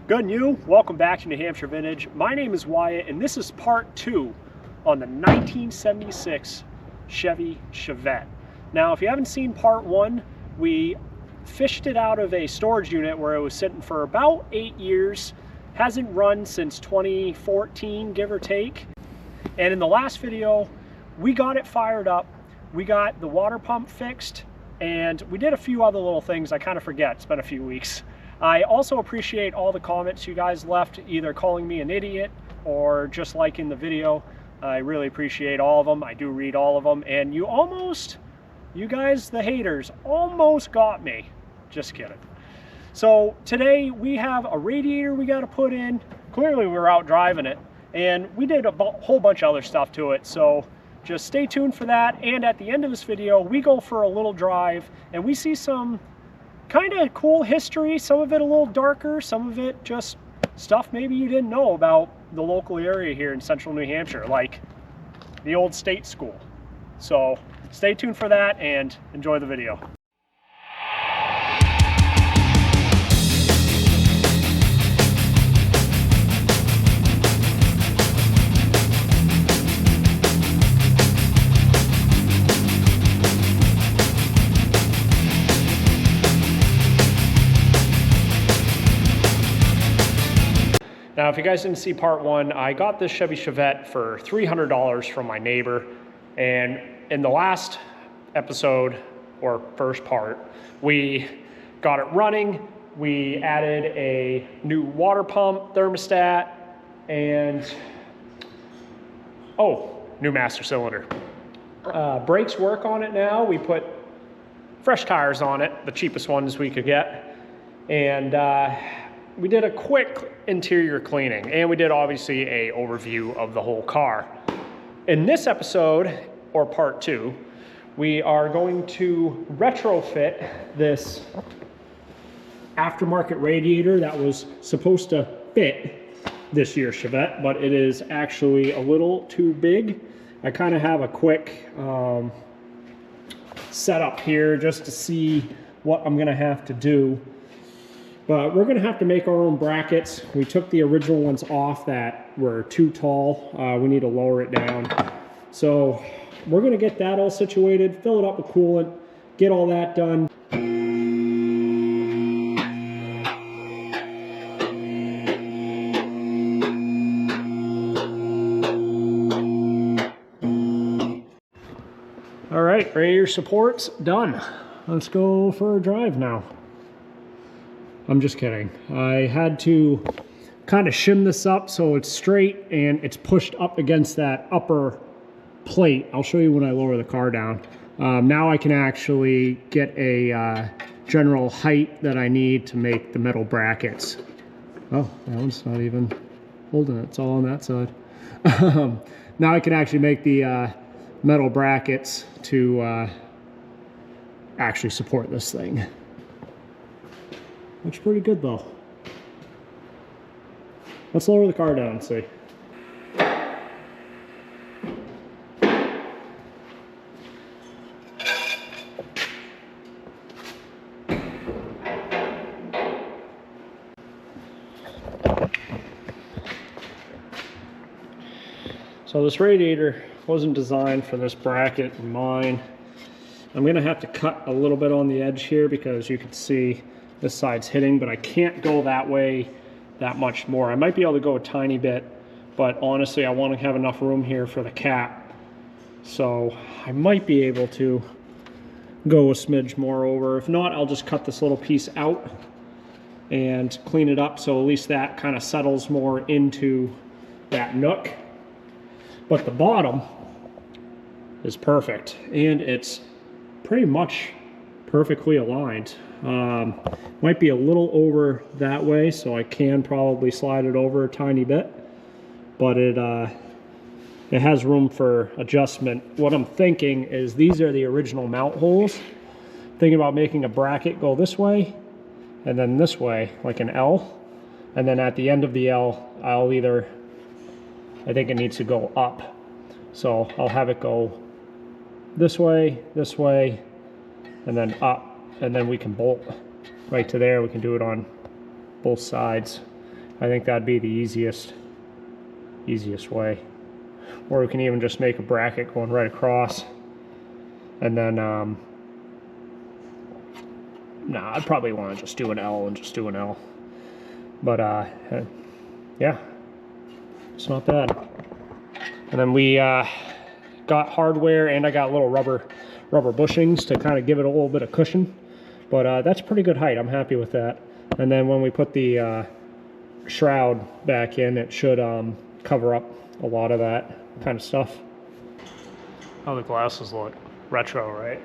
Good and you? Welcome back to New Hampshire Vintage. My name is Wyatt and this is part 2 on the 1976 Chevy Chevette. Now if you haven't seen part 1, we fished it out of a storage unit where it was sitting for about 8 years. Hasn't run since 2014, give or take. And in the last video, we got it fired up. We got the water pump fixed and we did a few other little things I kind of forget. It's been a few weeks. I also appreciate all the comments you guys left, either calling me an idiot or just liking the video. I really appreciate all of them. I do read all of them. And you guys, the haters, almost got me. Just kidding. So today we have a radiator we got to put in. Clearly we were out driving it. And we did a whole bunch of other stuff to it. So just stay tuned for that. And at the end of this video, we go for a little drive and we see some kind of cool history, some of it a little darker, some of it just stuff maybe you didn't know about the local area here in central New Hampshire, like the old state school. So stay tuned for that and enjoy the video. Now, if you guys didn't see part 1, I got this Chevy Chevette for $300 from my neighbor. And in the last episode, or first part, we got it running. We added a new water pump, thermostat, and, new master cylinder. Brakes work on it now. We put fresh tires on it, the cheapest ones we could get. And we did a quick interior cleaning, and we did obviously a overview of the whole car. In this episode, or part 2, we are going to retrofit this aftermarket radiator that was supposed to fit this year's Chevette, but it is actually a little too big. I kind of have a quick setup here just to see what I'm gonna have to do. But we're gonna have to make our own brackets. We took the original ones off that were too tall. We need to lower it down. So we're gonna get that all situated, fill it up with coolant, get all that done. All right, radiator support's done. Let's go for a drive now. I'm just kidding. I had to kind of shim this up so it's straight and it's pushed up against that upper plate. I'll show you when I lower the car down. Now I can actually get a general height that I need to make the metal brackets. Oh, that one's not even holding it. It's all on that side. Now I can actually make the metal brackets to actually support this thing. Looks pretty good though. Let's lower the car down and see. So this radiator wasn't designed for this bracket in mind. I'm gonna have to cut a little bit on the edge here because you can see this side's hitting, but I can't go that way that much more. I might be able to go a tiny bit, but honestly I want to have enough room here for the cap. So I might be able to go a smidge more over. If not, I'll just cut this little piece out and clean it up so at least that kind of settles more into that nook. But the bottom is perfect and it's pretty much perfectly aligned. Might be a little over that way, so I can probably slide it over a tiny bit, but it has room for adjustment. What I'm thinking is these are the original mount holes. Thinking about making a bracket go this way and then this way, like an L, and then at the end of the L I think it needs to go up, so I'll have it go this way, and then up, and then we can bolt right to there. We can do it on both sides. I think that'd be the easiest way. Or we can even just make a bracket going right across. And then, nah, I'd probably want to just do an L and just do an L. But, yeah, it's not bad. And then we got hardware, and I got little rubber bushings to kind of give it a little bit of cushion. But that's pretty good height. I'm happy with that. And then when we put the shroud back in, it should cover up a lot of that kind of stuff. Oh, the glasses look retro, right?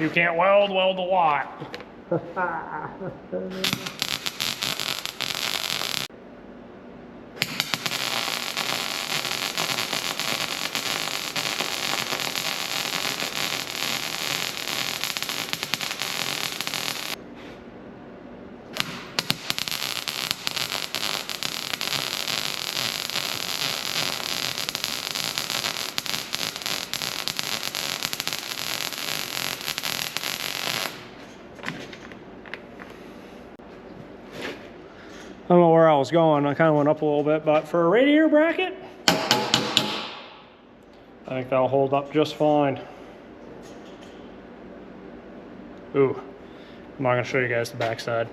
You can't weld a lot. I don't know where I was going. I kind of went up a little bit, but for a radiator bracket, I think that'll hold up just fine. Ooh, I'm not gonna show you guys the backside.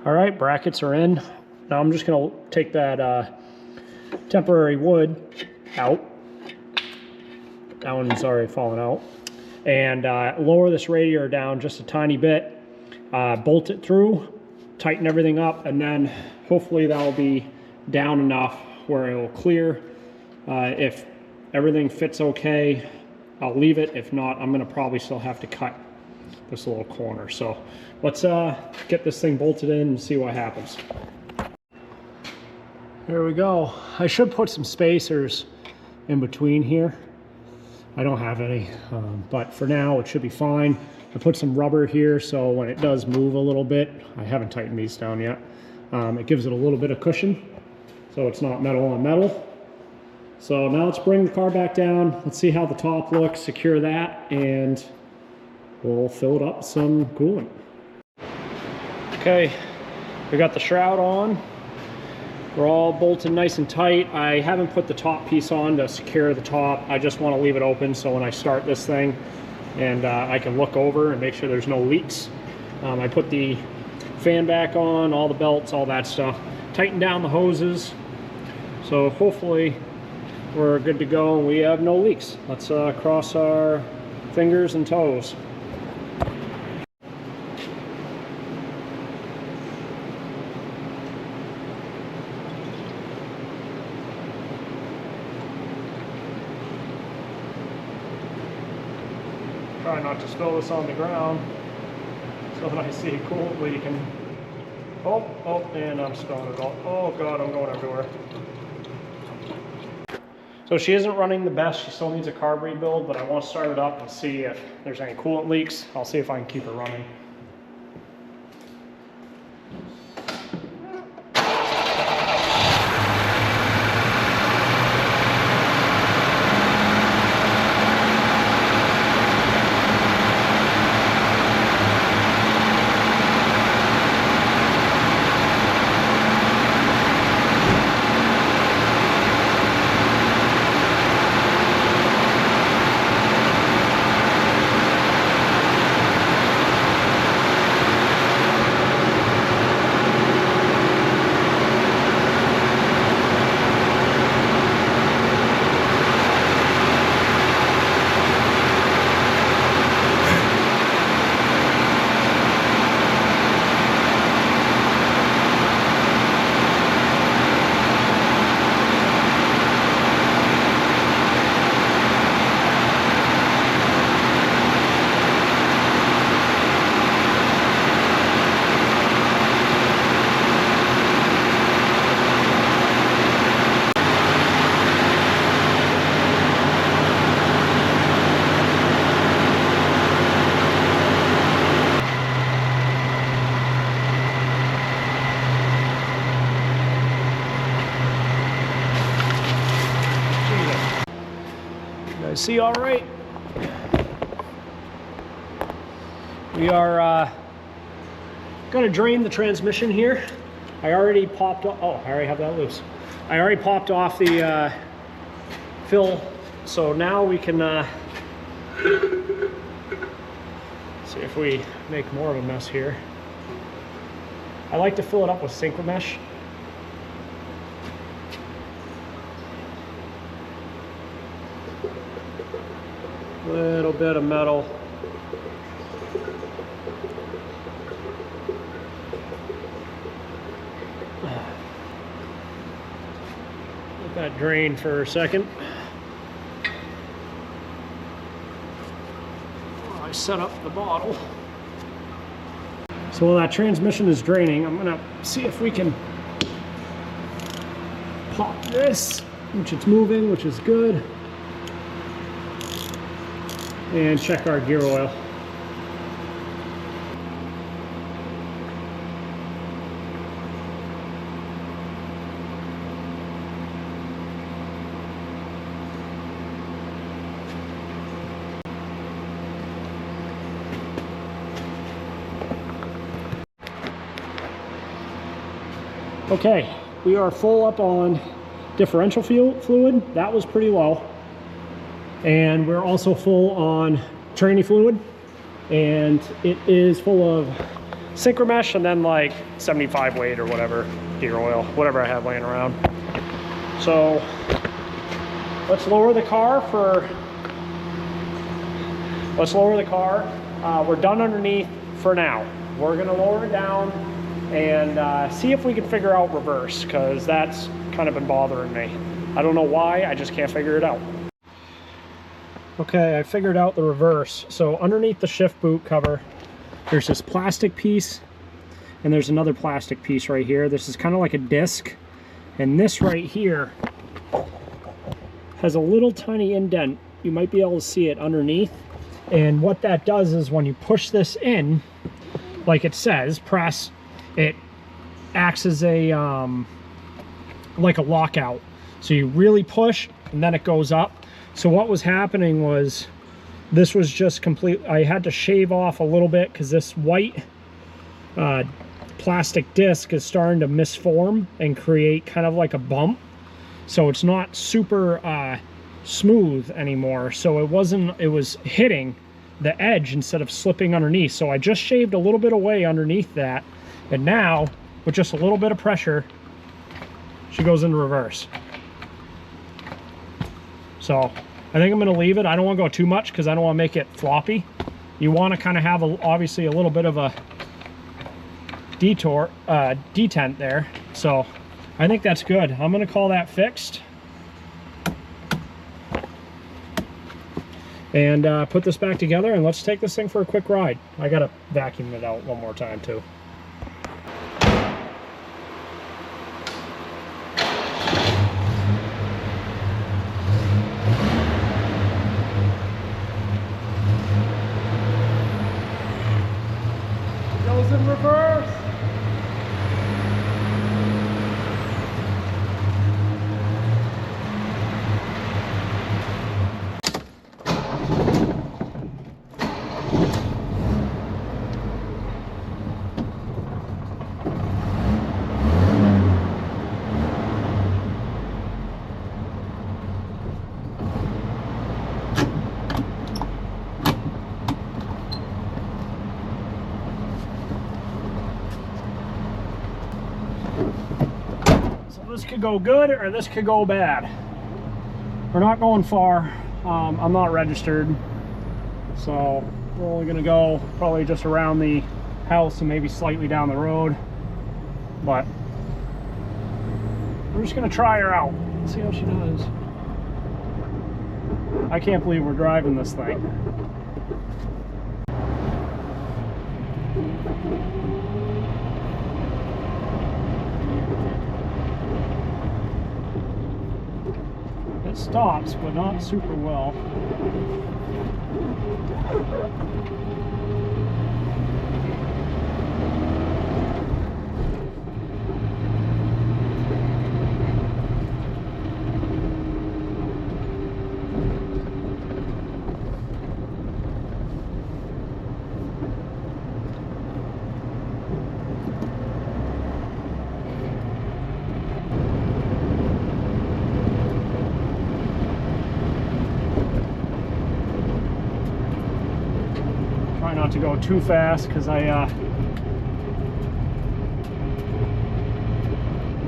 All right, brackets are in. Now I'm just gonna take that temporary wood out. That one's already fallen out. And lower this radiator down just a tiny bit, bolt it through, tighten everything up, and then hopefully that'll be down enough where it will clear. If everything fits okay, I'll leave it. If not, I'm gonna probably still have to cut this little corner. So let's get this thing bolted in and see what happens. There we go. I should put some spacers in between here. I don't have any, but for now it should be fine. I put some rubber here so when it does move a little bit, I haven't tightened these down yet, it gives it a little bit of cushion so it's not metal on metal. So now let's bring the car back down. Let's see how the top looks, secure that, and we'll fill it up with some coolant. Okay, we got the shroud on. We're all bolted nice and tight. I haven't put the top piece on to secure the top. I just want to leave it open so when I start this thing and I can look over and make sure there's no leaks. I put the fan back on, all the belts, all that stuff. Tighten down the hoses. So hopefully we're good to go and we have no leaks. Let's cross our fingers and toes. Try not to spill this on the ground so when I see coolant leaking. Oh, and I'm spilling it all. Oh God, I'm going everywhere. So she isn't running the best. She still needs a carb rebuild, but I want to start it up and see if there's any coolant leaks. I'll see if I can keep her running. See, all right. We are gonna drain the transmission here. I already popped off, oh, I already have that loose. I already popped off the fill, so now we can see if we make more of a mess here. I like to fill it up with synchro mesh. Little bit of metal. Let that drain for a second. While I set up the bottle. So while that transmission is draining, I'm gonna see if we can pop this, which it's moving, which is good. And check our gear oil. Okay, we are full up on differential fluid. That was pretty low. And we're also full on tranny fluid, and it is full of synchro mesh and then like 75 weight or whatever, gear oil, whatever I have laying around. So let's lower the car we're done underneath for now. We're gonna lower it down and see if we can figure out reverse, because that's kind of been bothering me. I don't know why, I just can't figure it out. Okay, I figured out the reverse. So underneath the shift boot cover, there's this plastic piece, and there's another plastic piece right here. This is kind of like a disc, and this right here has a little tiny indent. You might be able to see it underneath. And what that does is when you push this in, like it says, press, it acts as a, like a lockout. So you really push, and then it goes up. So what was happening was, this was just complete, I had to shave off a little bit because this white plastic disc is starting to misform and create kind of like a bump. So it's not super smooth anymore. So it was hitting the edge instead of slipping underneath. So I just shaved a little bit away underneath that. And now, with just a little bit of pressure, she goes into reverse. So I think I'm going to leave it. I don't want to go too much because I don't want to make it floppy. You want to kind of have obviously a little bit of a detent there. So I think that's good. I'm going to call that fixed. And put this back together, and let's take this thing for a quick ride. I got to vacuum it out one more time too. this could go good or this could go bad. We're not going far. I'm not registered, so we're only gonna go probably just around the house and maybe slightly down the road, but we're just gonna try her out, see how she does. I can't believe we're driving this thing. It stops, but not super well. Not to go too fast because I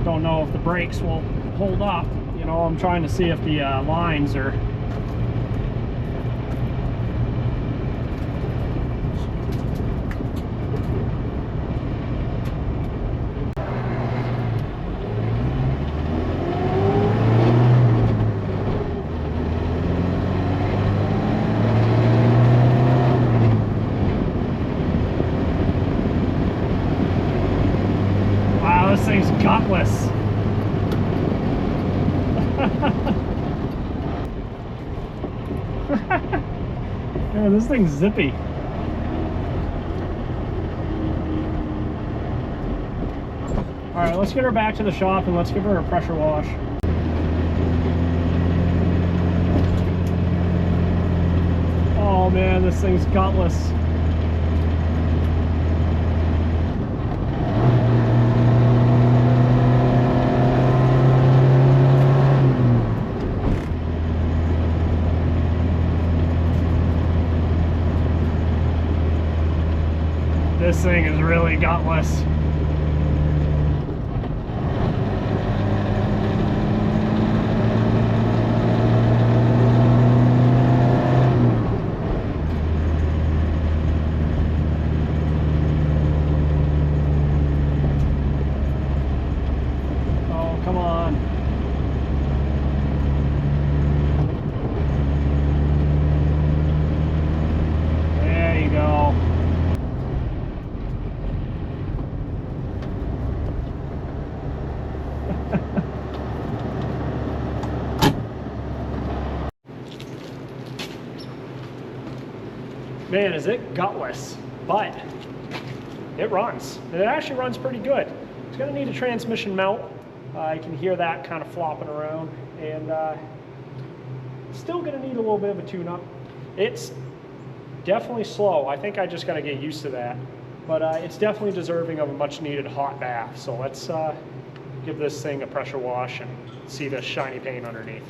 don't know if the brakes will hold up. You know, I'm trying to see if the lines are gutless. Yeah, this thing's zippy. All right, let's get her back to the shop and let's give her a pressure wash. Oh man, this thing's gutless. This thing is really gutless. Oh, come on. There you go. Man, is it gutless, but it runs. It actually runs pretty good. It's gonna need a transmission mount. You can hear that kind of flopping around, and still gonna need a little bit of a tune-up. It's definitely slow. I think I just gotta get used to that, but it's definitely deserving of a much needed hot bath. So let's give this thing a pressure wash and see the shiny paint underneath.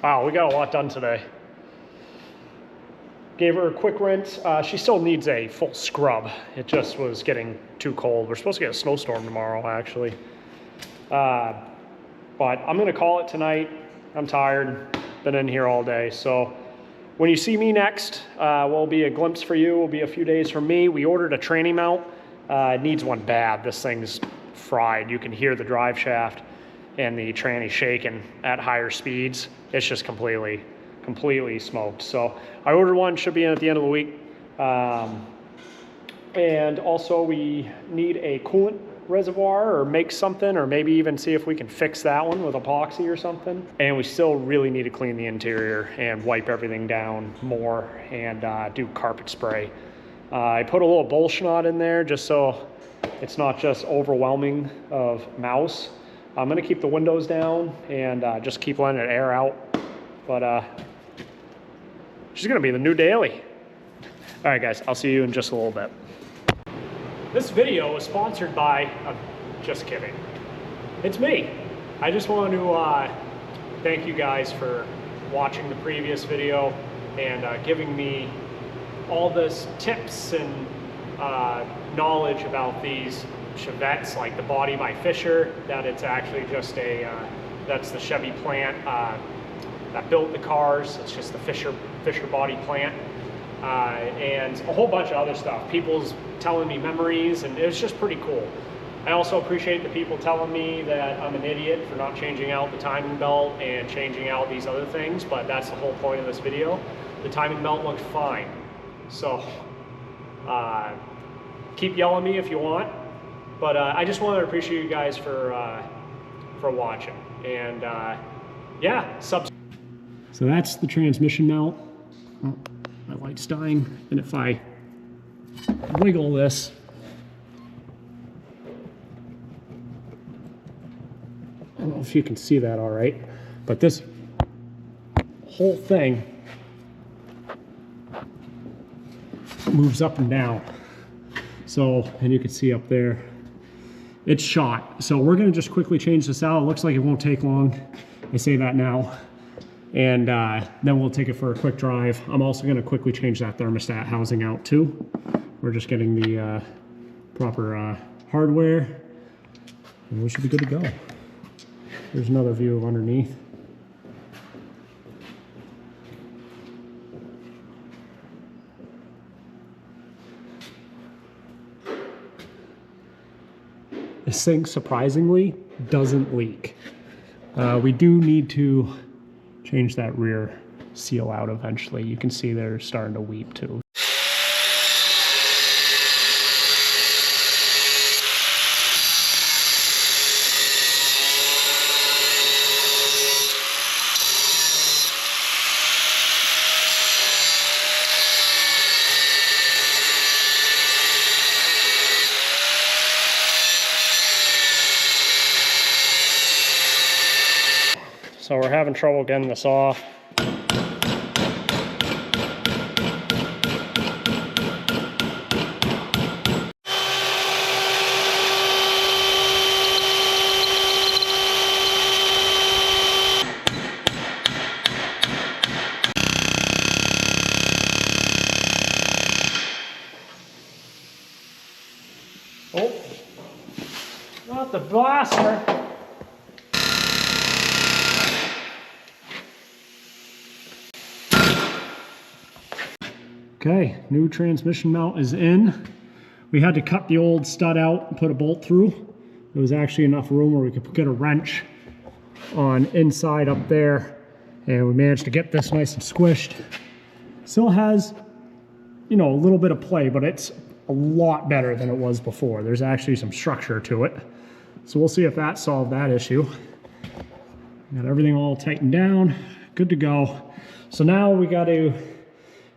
Wow, we got a lot done today. Gave her a quick rinse. She still needs a full scrub. It just was getting too cold. We're supposed to get a snowstorm tomorrow, actually. But I'm gonna call it tonight. I'm tired, been in here all day. So when you see me next, will be a glimpse for you. Will be a few days from me. We ordered a tranny mount. It needs one bad. This thing's fried. You can hear the drive shaft and the tranny shaking at higher speeds. It's just completely smoked. So I ordered one, should be in at the end of the week. And also we need a coolant reservoir, or make something, or maybe even see if we can fix that one with epoxy or something. And we still really need to clean the interior and wipe everything down more, and do carpet spray. I put a little bowl schnot in there just so it's not just overwhelming of mouse. I'm gonna keep the windows down and just keep letting it air out. But she's gonna be the new daily. All right, guys, I'll see you in just a little bit. This video is sponsored by, just kidding. It's me. I just want to thank you guys for watching the previous video and giving me all this tips and knowledge about these Chevettes, like the body by Fisher, that it's actually just a, that's the Chevy plant that built the cars. It's just the Fisher body plant. And a whole bunch of other stuff. People's telling me memories, and it was just pretty cool. I also appreciate the people telling me that I'm an idiot for not changing out the timing belt and changing out these other things, but that's the whole point of this video. The timing belt looks fine. So keep yelling at me if you want, but I just want to appreciate you guys for watching. And yeah, So that's the transmission mount. Oh, my light's dying, and if I wiggle this, I don't know if you can see that all right, but this whole thing moves up and down. So, and you can see up there, it's shot. So we're gonna just quickly change this out. It looks like it won't take long. I say that now. And then we'll take it for a quick drive. I'm also gonna quickly change that thermostat housing out too. We're just getting the proper hardware, and we should be good to go. There's another view of underneath. This thing surprisingly doesn't leak. We do need to change that rear seal out eventually. You can see they're starting to weep too. So we're having trouble getting this off. Oh, not the blaster. Okay, new transmission mount is in. We had to cut the old stud out and put a bolt through. There was actually enough room where we could get a wrench on inside up there, and we managed to get this nice and squished. Still has, you know, a little bit of play, but it's a lot better than it was before. There's actually some structure to it. So we'll see if that solved that issue. Got everything all tightened down, good to go. So now we got to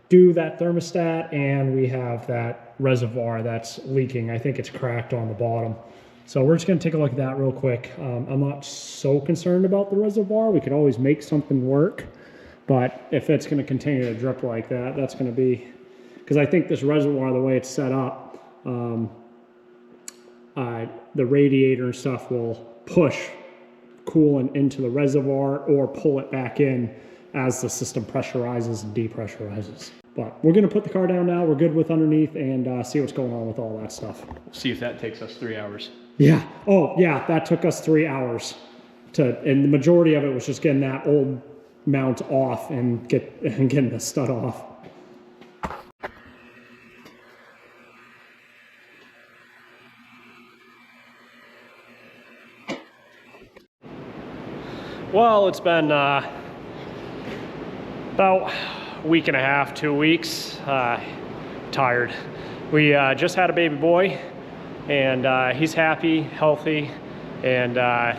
do that thermostat, and we have that reservoir that's leaking. I think it's cracked on the bottom. So we're just gonna take a look at that real quick. I'm not so concerned about the reservoir. We could always make something work, but if it's gonna continue to drip like that, that's gonna be, because I think this reservoir, the way it's set up, the radiator and stuff will push coolant into the reservoir or pull it back in as the system pressurizes and depressurizes. But we're going to put the car down now. We're good with underneath and see what's going on with all that stuff. See if that takes us 3 hours. Yeah. Oh, yeah. That took us 3 hours and the majority of it was just getting that old mount off and getting the stud off. Well, it's been about a week and a half, 2 weeks. Tired. We just had a baby boy, and he's happy, healthy, and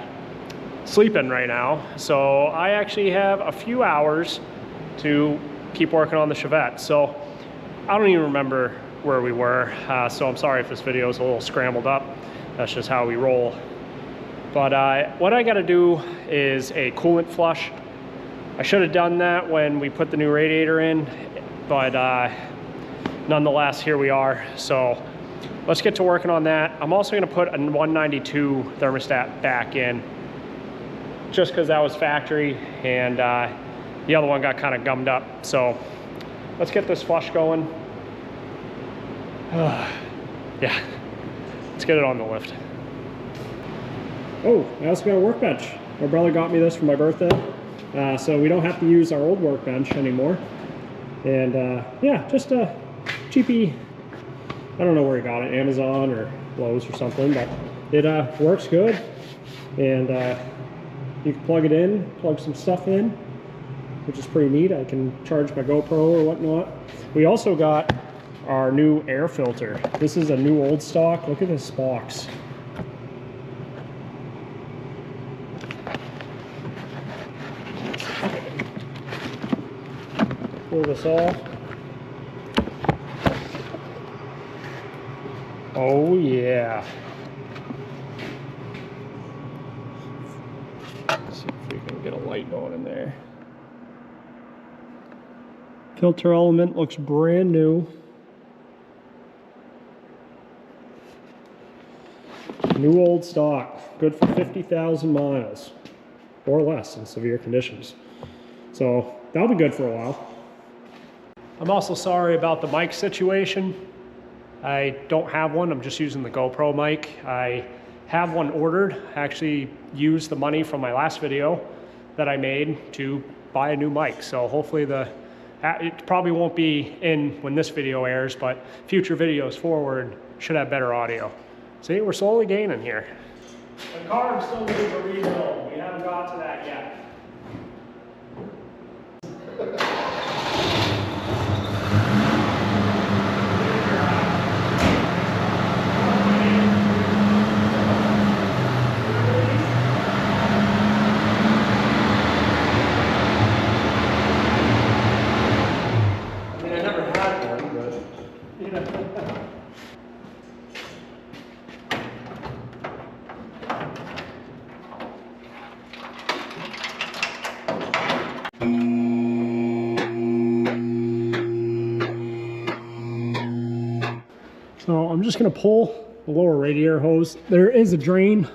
sleeping right now. So I actually have a few hours to keep working on the Chevette. So I don't even remember where we were. So I'm sorry if this video is a little scrambled up. That's just how we roll. But what I gotta do is a coolant flush. I should have done that when we put the new radiator in, but nonetheless, here we are. So let's get to working on that. I'm also gonna put a 192 thermostat back in, just because that was factory and the other one got kind of gummed up. So let's get this flush going. Yeah, let's get it on the lift. Oh, I also got a workbench. My brother got me this for my birthday. So we don't have to use our old workbench anymore. And yeah, just a cheapy, I don't know where he got it, Amazon or Lowe's or something, but it works good. And you can plug it in, plug some stuff in, which is pretty neat. I can charge my GoPro or whatnot. We also got our new air filter. This is a new old stock. Look at this box. Pull this off. Oh yeah. Let's see if we can get a light going in there. Filter element looks brand new. New old stock, good for 50,000 miles or less in severe conditions. So that'll be good for a while. I'm also sorry about the mic situation. I don't have one, I'm just using the GoPro mic. I have one ordered. I actually used the money from my last video that I made to buy a new mic. So hopefully it probably won't be in when this video airs, but future videos forward should have better audio. See, we're slowly gaining here. The car still needs a rebuild. We haven't got to that yet. So I'm just gonna pull the lower radiator hose. There is a drain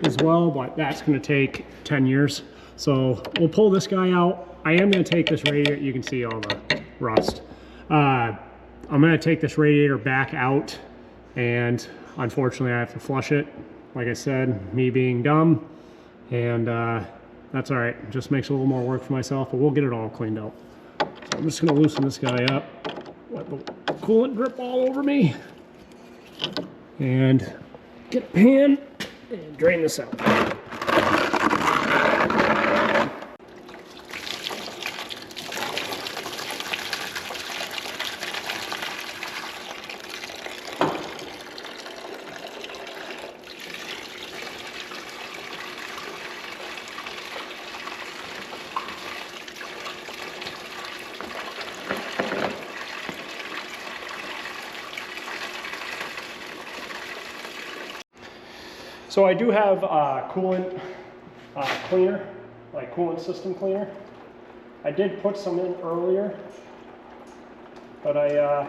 as well, but that's gonna take 10 years. So we'll pull this guy out. I am gonna take this radiator, you can see all the rust. I'm gonna take this radiator back out, and unfortunately I have to flush it. Like I said, me being dumb, and that's all right. It just makes a little more work for myself, but we'll get it all cleaned out. So I'm just gonna loosen this guy up. Let the coolant drip all over me, and get a pan and drain this out. So I do have coolant cleaner, like coolant system cleaner. I did put some in earlier, but I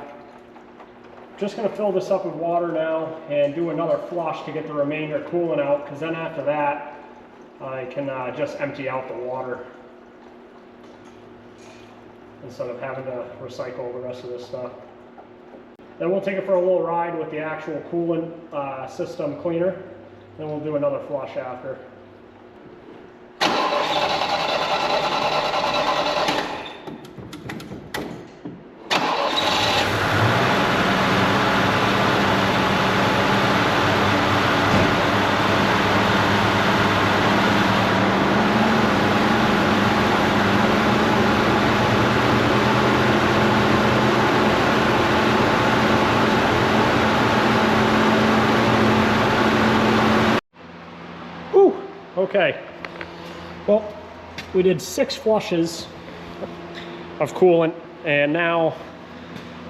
just gonna fill this up with water now and do another flush to get the remainder coolant out, because then after that I can just empty out the water. instead of having to recycle the rest of this stuff. Then we'll take it for a little ride with the actual coolant system cleaner. Then we'll do another flush after. Okay, well, we did 6 flushes of coolant, and now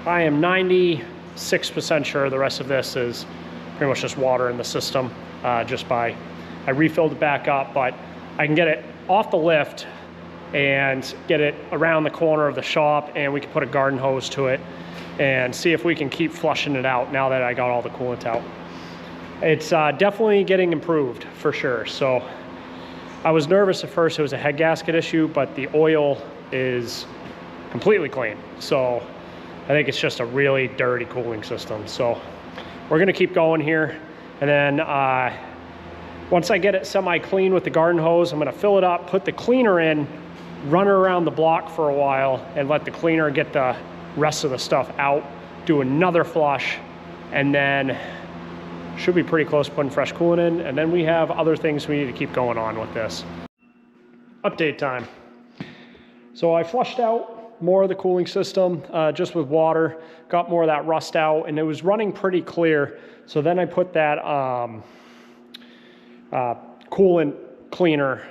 I am 96% sure the rest of this is pretty much just water in the system. I refilled it back up, but I can get it off the lift and get it around the corner of the shop, and we can put a garden hose to it and see if we can keep flushing it out now that I got all the coolant out. It's definitely getting improved for sure. So I was nervous at first it was a head gasket issue, but the oil is completely clean. So I think it's just a really dirty cooling system. So we're gonna keep going here. And then once I get it semi-clean with the garden hose, I'm gonna fill it up, put the cleaner in, run it around the block for a while, and let the cleaner get the rest of the stuff out, do another flush, and then should be pretty close to putting fresh coolant in, and then we have other things we need to keep going on with this. Update time. So I flushed out more of the cooling system just with water, got more of that rust out, and it was running pretty clear. So then I put that coolant cleaner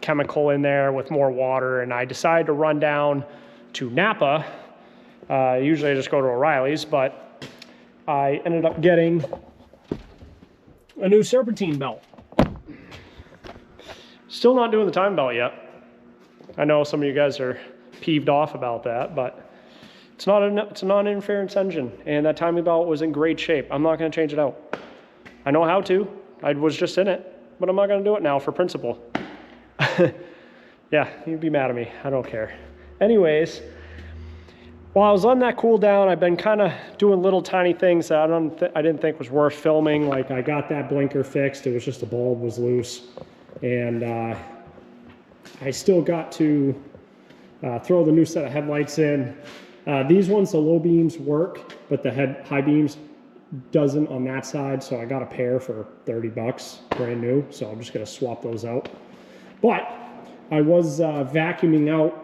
chemical in there with more water, and I decided to run down to Napa. Usually I just go to O'Reilly's, but I ended up getting a new serpentine belt. Still not doing the time belt yet. I know some of you guys are peeved off about that, but it's a non-interference engine, and that timing belt was in great shape. I'm not gonna change it out. I know how to. I was just in it, but I'm not gonna do it now for principle. Yeah, you'd be mad at me. I don't care. Anyways, while I was letting that cool down, I've been kind of doing little tiny things that I didn't think was worth filming. Like I got that blinker fixed. It was just the bulb was loose. And I still got to throw the new set of headlights in. These ones, the low beams work, but the high beams doesn't on that side. So I got a pair for 30 bucks, brand new. So I'm just gonna swap those out. But I was vacuuming out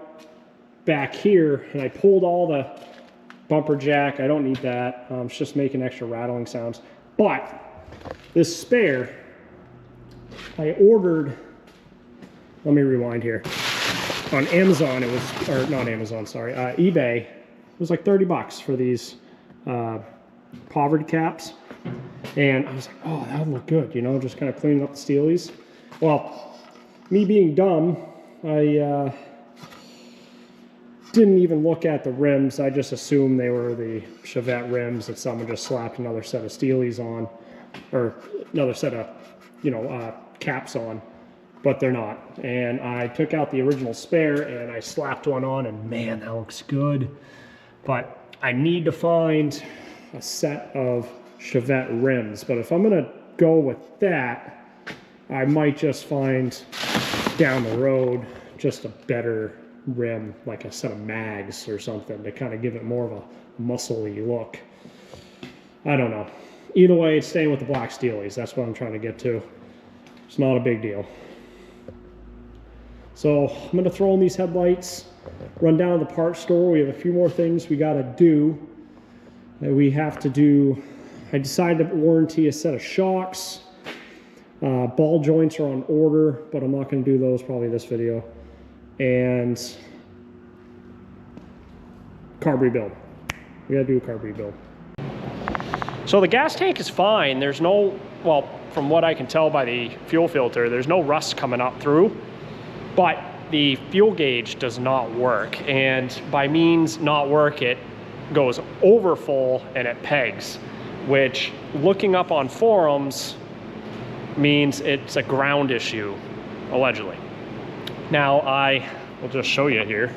back here, and I pulled all the bumper jack. I don't need that. It's just making extra rattling sounds. But this spare, I ordered, let me rewind here. On Amazon, it was, or not Amazon, sorry, eBay, it was like 30 bucks for these poverty caps. And I was like, oh, that would look good, you know, just kind of cleaning up the steelies. Well, me being dumb, I didn't even look at the rims. I just assumed they were the Chevette rims that someone just slapped another set of steelies on, or another set of, you know, caps on, but they're not. And I took out the original spare and I slapped one on, and man, that looks good. But I need to find a set of Chevette rims. But if I'm gonna go with that, I might just find down the road just a better rim, like a set of mags or something, to kind of give it more of a muscle-y look. I don't know. Either way, it's staying with the black steelies. That's what I'm trying to get to. It's not a big deal. So I'm going to throw in these headlights, run down to the parts store. We have a few more things we got to do. We have to do, I decided to warranty a set of shocks. Ball joints are on order, but I'm not going to do those probably this video. And carb rebuild. We gotta do a carb rebuild. So the gas tank is fine. There's no, well, from what I can tell by the fuel filter, there's no rust coming up through, but the fuel gauge does not work. And by means not work, it goes over full and it pegs, which looking up on forums means it's a ground issue, allegedly. Now I will just show you here.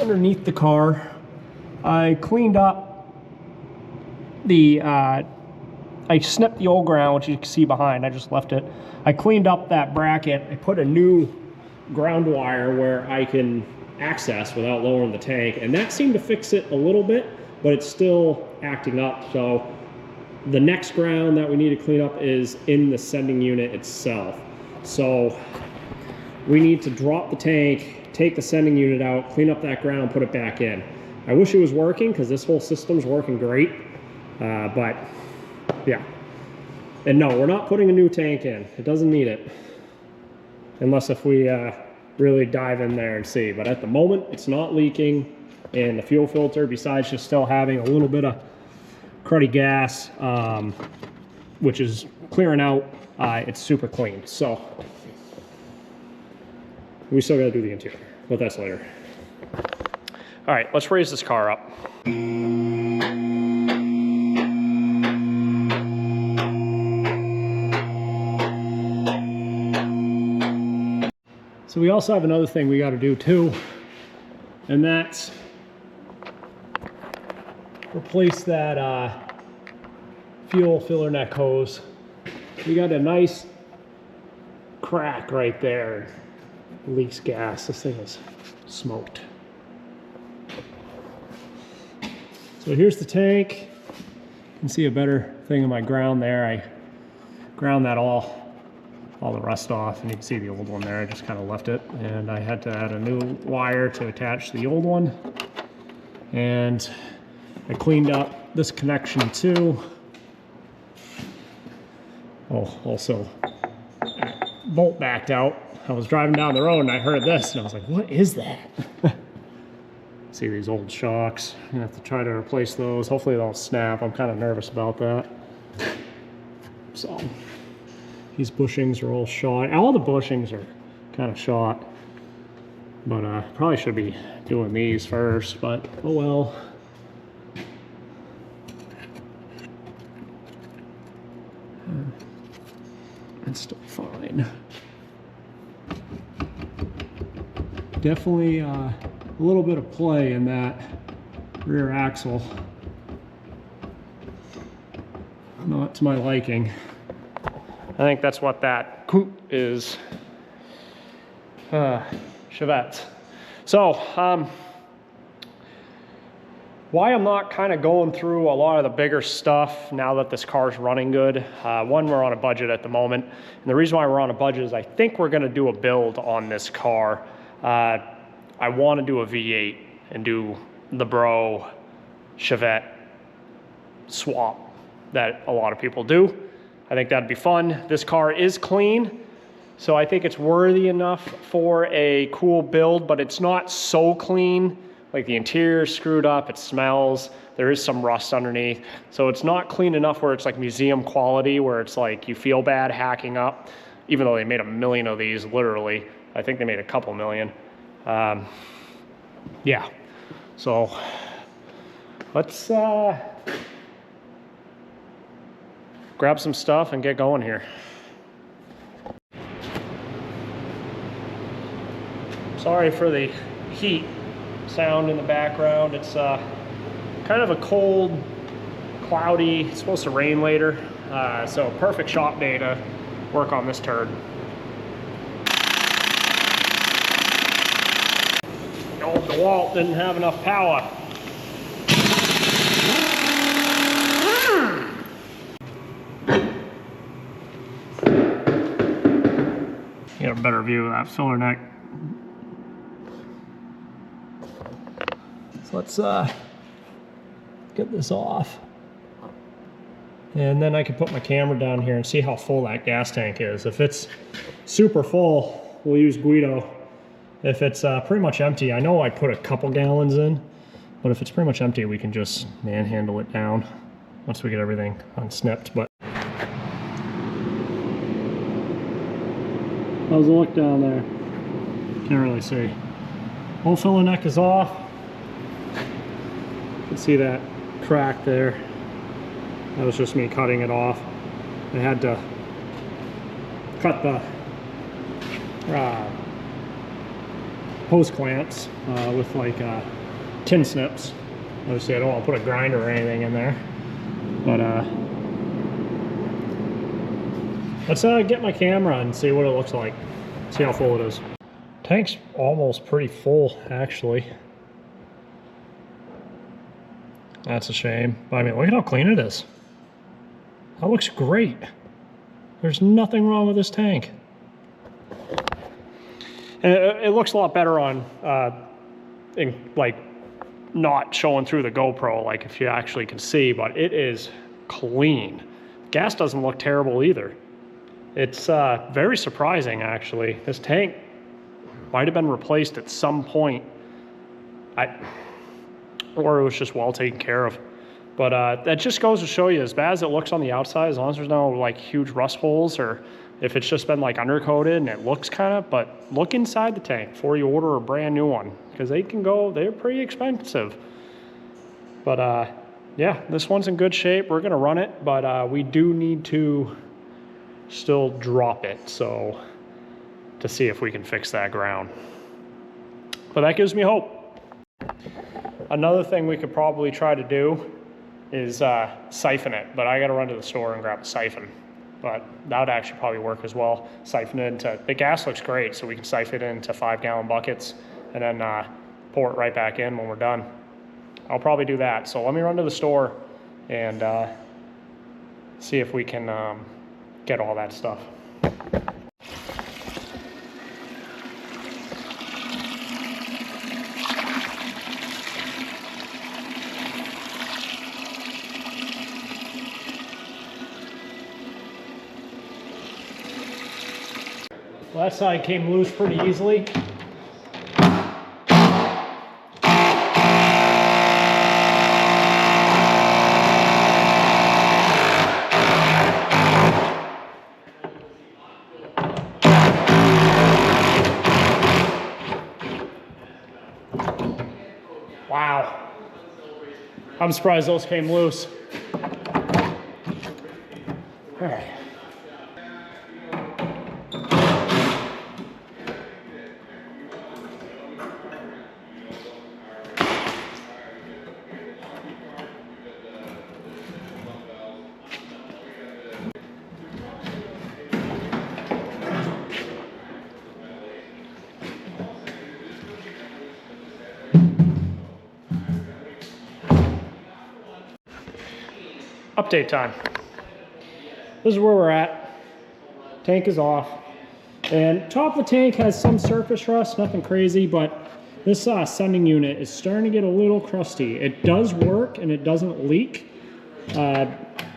underneath the car. I cleaned up the, I snipped the old ground, which you can see behind. I just left it. I cleaned up that bracket. I put a new ground wire where I can access without lowering the tank, and that seemed to fix it a little bit, but it's still acting up. So the next ground that we need to clean up is in the sending unit itself. So we need to drop the tank, take the sending unit out, clean up that ground, put it back in. I wish it was working, because this whole system's working great, but yeah. And no, we're not putting a new tank in. It doesn't need it, unless if we really dive in there and see. But at the moment, it's not leaking, and the fuel filter, besides just still having a little bit of cruddy gas, which is clearing out, it's super clean. So we still gotta do the interior, but that's later. All right, let's raise this car up. So we also have another thing we got to do too, and that's replace that fuel filler neck hose. We got a nice crack right there. Leaks gas. This thing is smoked. So here's the tank. You can see a better thing in my ground there. I ground that all the rust off, and you can see the old one there. I just kind of left it, and I had to add a new wire to attach the old one. And I cleaned up this connection too. Oh, also bolt backed out. I was driving down the road and I heard this and I was like, what is that? See these old shocks. I'm gonna have to try to replace those. Hopefully they'll snap. I'm kind of nervous about that. So these bushings are all shot. All the bushings are kind of shot, but probably should be doing these first, but oh well. It's still fine. Definitely a little bit of play in that rear axle. Not to my liking. I think that's what that coupe is. Chevette. So, why I'm not kind of going through a lot of the bigger stuff now that this car's running good. One, we're on a budget at the moment. And the reason why we're on a budget is I think we're gonna do a build on this car. I wanna do a V8 and do the Bro Chevette swap that a lot of people do. I think that'd be fun. This car is clean, so I think it's worthy enough for a cool build, but it's not so clean. Like the interior is screwed up, it smells, there is some rust underneath. So it's not clean enough where it's like museum quality, where it's like you feel bad hacking up, even though they made 1 million of these, literally. I think they made a couple million. Yeah, so let's grab some stuff and get going here. Sorry for the heat sound in the background. It's kind of a cold, cloudy, it's supposed to rain later, so perfect shop day to work on this turd. Oh, the DeWalt didn't have enough power. Get a better view of that filler neck. So let's get this off. And then I can put my camera down here and see how full that gas tank is. If it's super full, we'll use Guido. If it's pretty much empty, I know I put a couple gallons in, but if it's pretty much empty, we can just manhandle it down once we get everything unsnipped. But how's the look down there? Can't really see. Whole filler neck is off. You can see that crack there. That was just me cutting it off. I had to hose clamps with like tin snips. Obviously I don't want to put a grinder or anything in there, but let's get my camera and see what it looks like, see how full it is. Tank's almost pretty full actually. That's a shame, but I mean, look at how clean it is. That looks great. There's nothing wrong with this tank. And it looks a lot better on, like, not showing through the GoPro, like if you actually can see, but it is clean. Gas doesn't look terrible either. It's very surprising, actually. This tank might have been replaced at some point, or it was just well taken care of. But that just goes to show you, as bad as it looks on the outside, as long as there's no like huge rust holes, or if it's just been like undercoated and it looks kind of, but look inside the tank before you order a brand new one, because they can go, they're pretty expensive. But yeah, this one's in good shape. We're gonna run it, but we do need to still drop it, so to see if we can fix that ground. But that gives me hope. Another thing we could probably try to do is siphon it, but I gotta run to the store and grab a siphon. But that would actually probably work as well. Siphon it into, the gas looks great, so we can siphon it into 5-gallon buckets and then pour it right back in when we're done. I'll probably do that. So let me run to the store and see if we can get all that stuff. Well, that side came loose pretty easily. Wow. I'm surprised those came loose. All right. Update time. This is where we're at. Tank is off. And top of the tank has some surface rust, nothing crazy, but this sending unit is starting to get a little crusty. It does work and it doesn't leak.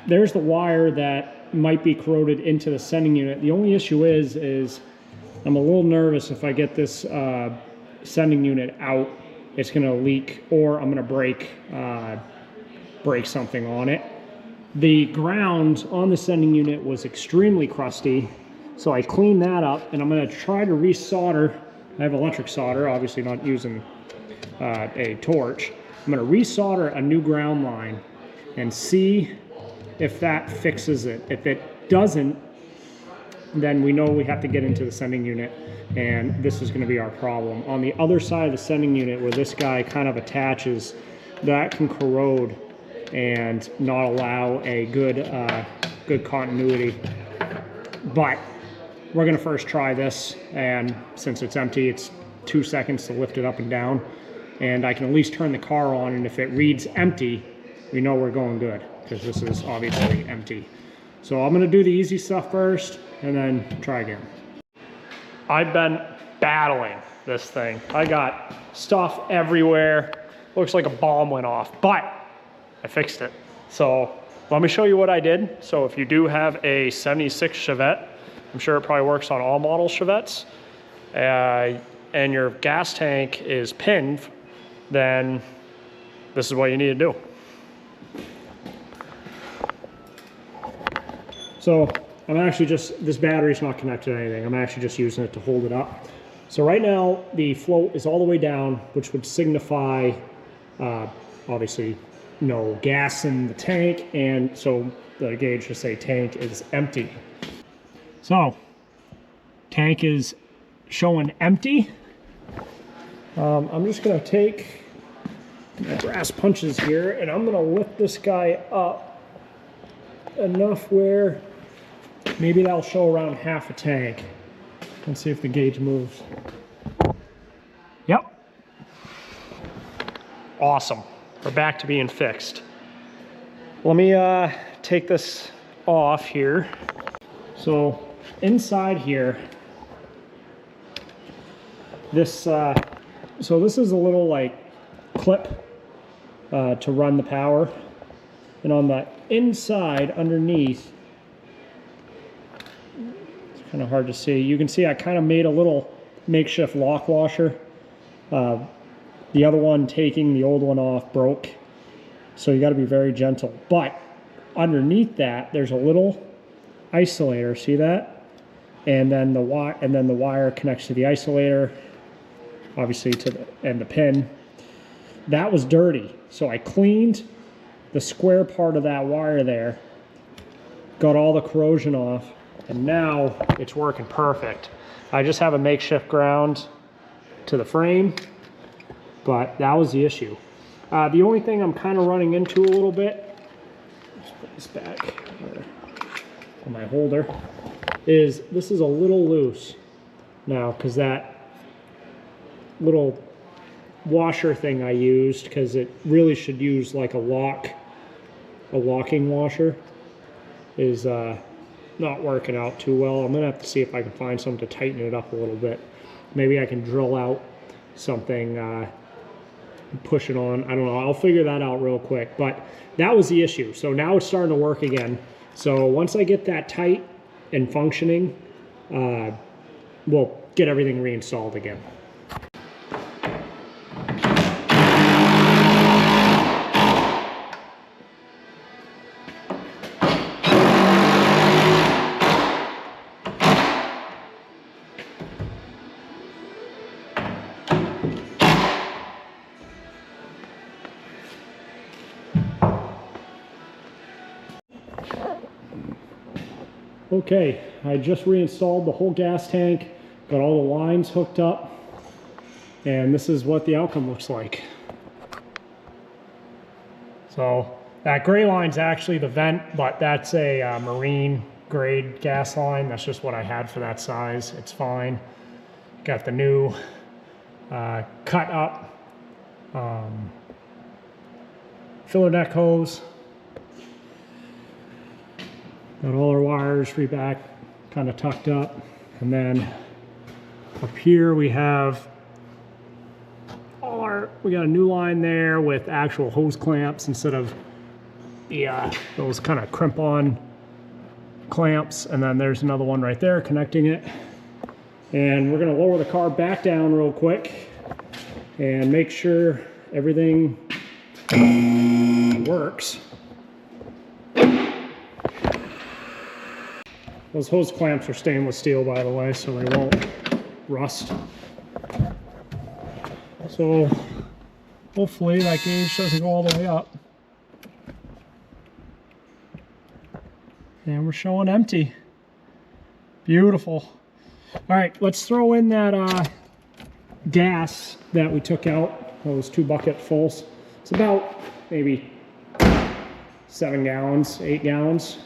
There's the wire that might be corroded into the sending unit. The only issue is I'm a little nervous if I get this sending unit out, it's gonna leak, or I'm gonna break something on it. The ground on the sending unit was extremely crusty, so I cleaned that up, and I'm going to try to resolder. I have electric solder, obviously not using a torch. I'm going to resolder a new ground line and see if that fixes it. If it doesn't, then we know we have to get into the sending unit, and this is going to be our problem. On the other side of the sending unit, where this guy kind of attaches, that can corrode and not allow a good continuity. But we're gonna first try this, and since it's empty, it's 2 seconds to lift it up and down, and I can at least turn the car on, and if it reads empty, we know we're going good, because this is obviously empty. So I'm gonna do the easy stuff first, and then try again. I've been battling this thing. I got stuff everywhere. Looks like a bomb went off, but I fixed it. So let me show you what I did. So if you do have a 76 Chevette, I'm sure it probably works on all model Chevettes, and your gas tank is pinned, then this is what you need to do. So I'm actually just, this battery's not connected to anything. I'm actually just using it to hold it up. So right now the float is all the way down, which would signify obviously no gas in the tank, and so the gauge should say tank is empty. So tank is showing empty. I'm just going to take my brass punches here and I'm going to lift this guy up enough where maybe that'll show around half a tank. Let's see if the gauge moves. Yep. Awesome. We're back to being fixed. Let me take this off here. So inside here, this this is a little like clip to run the power, and on the inside underneath, it's kind of hard to see. You can see I kind of made a little makeshift lock washer. The other one, taking the old one off, broke, so you got to be very gentle. But underneath that, there's a little isolator. See that? And then the wire connects to the isolator, obviously to the pin. That was dirty, so I cleaned the square part of that wire there, got all the corrosion off, and now it's working perfect. I just have a makeshift ground to the frame, but that was the issue. The only thing I'm kind of running into a little bit, let's put this back on my holder, is this is a little loose now, because that little washer thing I used, because it really should use like a locking washer, is not working out too well. I'm gonna have to see if I can find something to tighten it up a little bit. Maybe I can drill out something and push it on. I don't know, I'll figure that out real quick. But that was the issue. So now it's starting to work again. So once I get that tight and functioning, we'll get everything reinstalled again. Okay, I just reinstalled the whole gas tank, got all the lines hooked up, and this is what the outcome looks like. So that gray line's actually the vent, but that's a marine grade gas line. That's just what I had for that size. It's fine. Got the new cut up filler neck hose. Got all our wires back, kind of tucked up. And then up here we have we got a new line there with actual hose clamps instead of the those kind of crimp-on clamps. And then there's another one right there connecting it. And we're gonna lower the car back down real quick and make sure everything works. Those hose clamps are stainless steel, by the way, so they won't rust. So hopefully that gauge doesn't go all the way up. And we're showing empty. Beautiful. All right, let's throw in that gas that we took out, those 2 bucketfuls. It's about maybe 7 gallons, 8 gallons.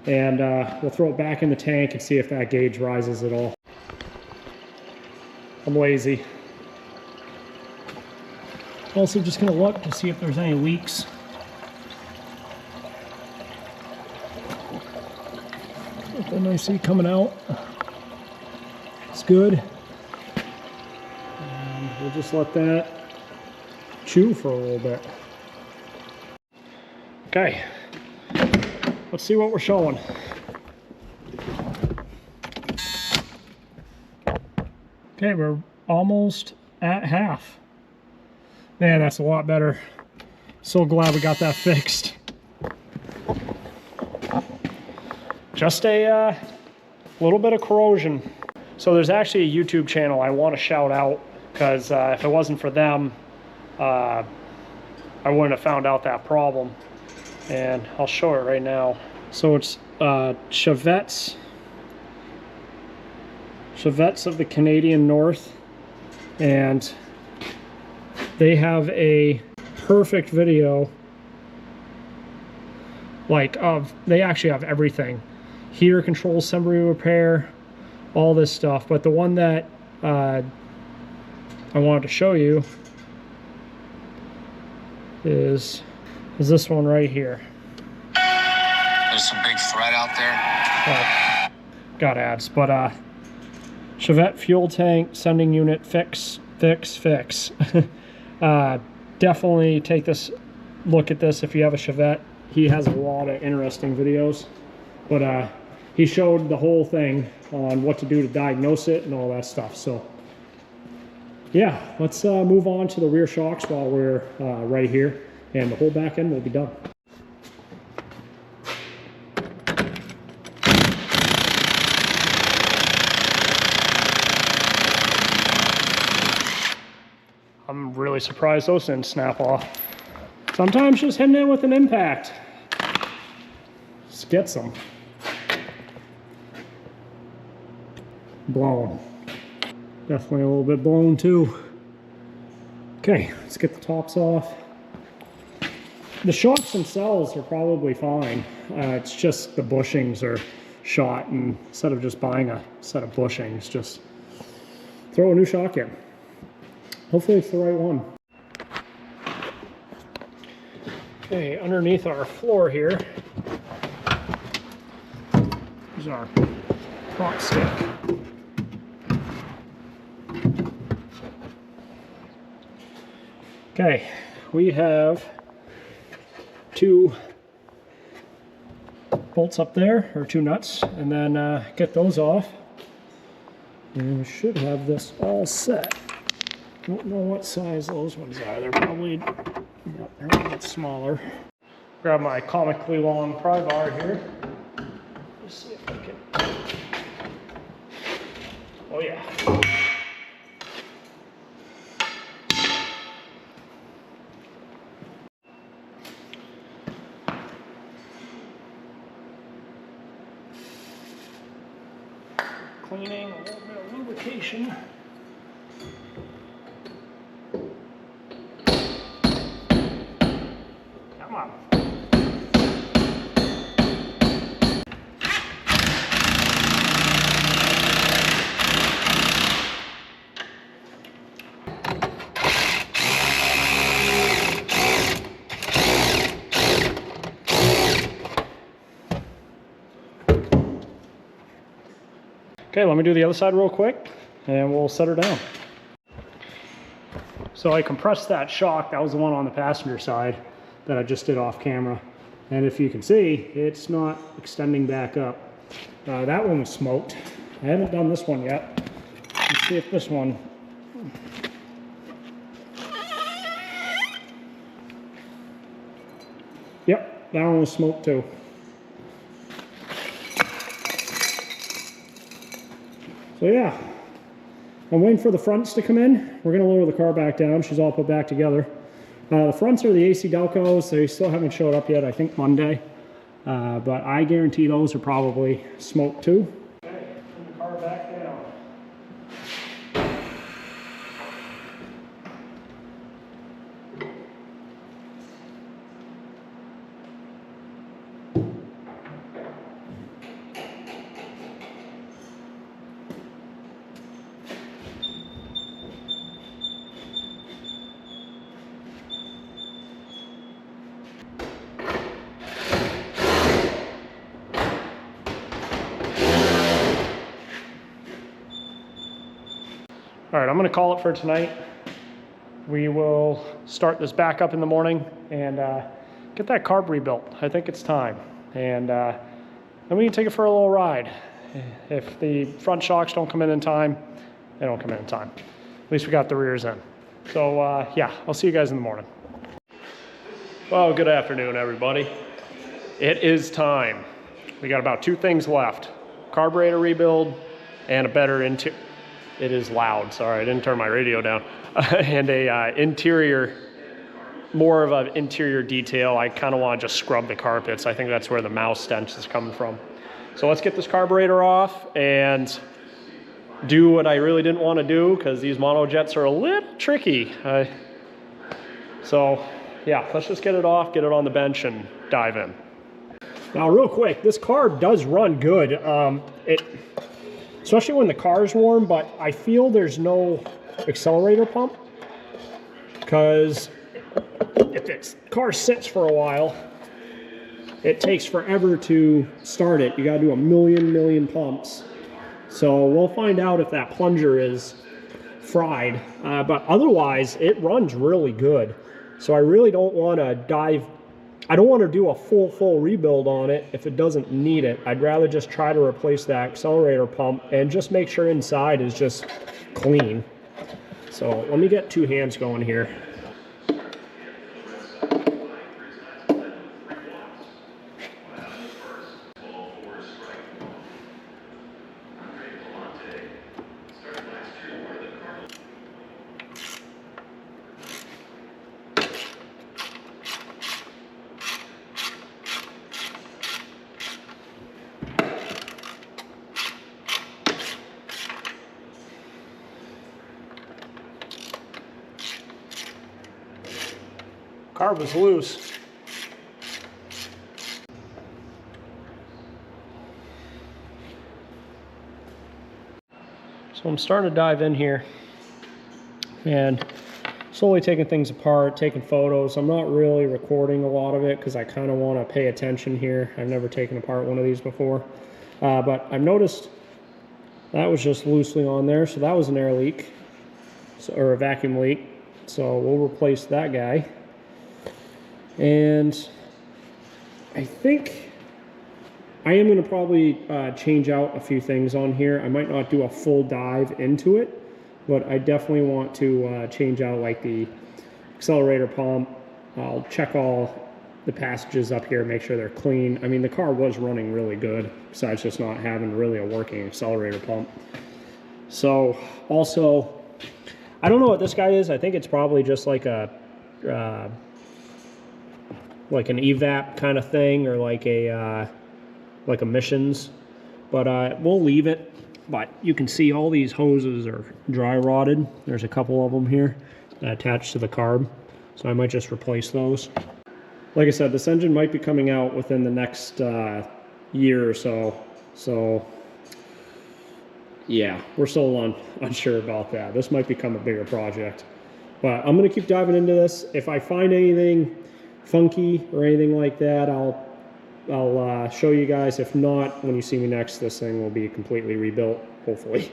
And we'll throw it back in the tank and see if that gauge rises at all. I'm lazy. Also just gonna look to see if there's any leaks. Nothing I see coming out. It's good. And we'll just let that chew for a little bit. Okay. Let's see what we're showing. Okay, we're almost at half. Man, that's a lot better. So glad we got that fixed. Just a little bit of corrosion. So there's actually a YouTube channel I want to shout out, because if it wasn't for them, I wouldn't have found out that problem. And I'll show it right now. So it's Chevettes of the Canadian North, and they have a perfect video, like they actually have everything. Heater control, assembly repair, all this stuff. But the one that I wanted to show you is this one right here. There's some big thread out there. Got ads, but Chevette fuel tank sending unit fix. Definitely take this look at this if you have a Chevette. He has a lot of interesting videos, but he showed the whole thing on what to do to diagnose it and all that stuff. So yeah, let's move on to the rear shocks while we're right here, and the whole back end will be done. I'm really surprised those didn't snap off. Sometimes just hitting it with an impact just gets them. Blown. Definitely a little bit blown too. Okay, let's get the tops off. The shocks themselves are probably fine. It's just the bushings are shot, and instead of just buying a set of bushings, just throw a new shock in. Hopefully it's the right one. Okay, underneath our floor here is our prop stick. Okay, we have 2 bolts up there, or 2 nuts, and then get those off. And we should have this all set. Don't know what size those ones are. They're probably, yep, they're a little bit smaller. Grab my comically long pry bar here. Let's see if I can. Oh yeah. Cleaning, a little bit of lubrication. Come on. Okay, let me do the other side real quick and we'll set her down. So I compressed that shock. That was the one on the passenger side that I just did off camera. And if you can see, it's not extending back up. That one was smoked. I haven't done this one yet. Let's see if this one. Yep, that one was smoked too. So yeah, I'm waiting for the fronts to come in. We're gonna lower the car back down. She's all put back together. The fronts are the AC Delcos. They still haven't showed up yet, I think Monday. But I guarantee those are probably smoked too. Okay, turn the car back down. All right, I'm gonna call it for tonight. We will start this back up in the morning and get that carb rebuilt. I think it's time. And then we can take it for a little ride. If the front shocks don't come in time, they don't come in time. At least we got the rears in. So yeah, I'll see you guys in the morning. Well, good afternoon, everybody. It is time. We got about 2 things left. Carburetor rebuild and a better interior. It is loud, sorry, I didn't turn my radio down. And a interior, more of an interior detail. I kind of want to just scrub the carpets. I think that's where the mouse stench is coming from. So let's get this carburetor off and do what I really didn't want to do, because these mono jets are a little tricky. I So yeah, let's just get it off, get it on the bench, and dive in. Now real quick, this carb does run good. Especially when the car is warm, but I feel there's no accelerator pump, because if the car sits for a while, it takes forever to start it. You gotta do a million pumps. So we'll find out if that plunger is fried, but otherwise it runs really good. So I really don't want to I don't want to do a full rebuild on it if it doesn't need it. I'd rather just try to replace that accelerator pump and just make sure inside is just clean. So let me get two hands going here. Carb was loose. So I'm starting to dive in here and slowly taking things apart, taking photos. I'm not really recording a lot of it because I kind of want to pay attention here. I've never taken apart one of these before, but I've noticed that was just loosely on there. So that was an air leak, or a vacuum leak. So we'll replace that guy. And I think I am going to probably change out a few things on here. I might not do a full dive into it, but I definitely want to change out like the accelerator pump. I'll check all the passages up here, make sure they're clean. I mean, the car was running really good, besides just not having really a working accelerator pump. So also, I don't know what this guy is. I think it's probably just like a like an evap kind of thing, or like emissions, but we'll leave it. But you can see all these hoses are dry rotted. There's a couple of them here attached to the carb, so I might just replace those. Like I said, this engine might be coming out within the next year or so, so yeah, we're still unsure about that. This might become a bigger project, but I'm going to keep diving into this. If I find anything funky or anything like that, I'll show you guys. If not, when you see me next, this thing will be completely rebuilt, hopefully.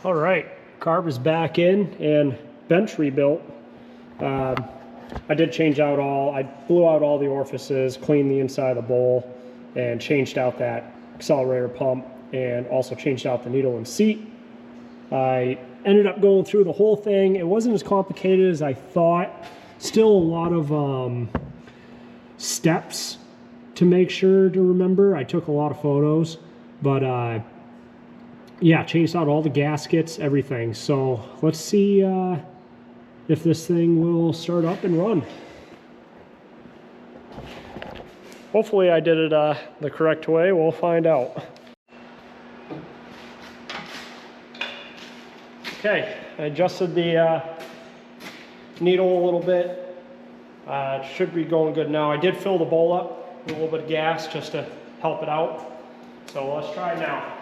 All right, carb is back in and bench rebuilt. I did change out I blew out all the orifices, cleaned the inside of the bowl, and changed out that accelerator pump, and also changed out the needle and seat. I ended up going through the whole thing. It wasn't as complicated as I thought. Still a lot of steps to make sure to remember. I took a lot of photos, but yeah, changed out all the gaskets, everything. So let's see if this thing will start up and run. Hopefully I did it the correct way. We'll find out. Okay, I adjusted the needle a little bit. It should be going good now. I did fill the bowl up with a little bit of gas just to help it out. So let's try it now.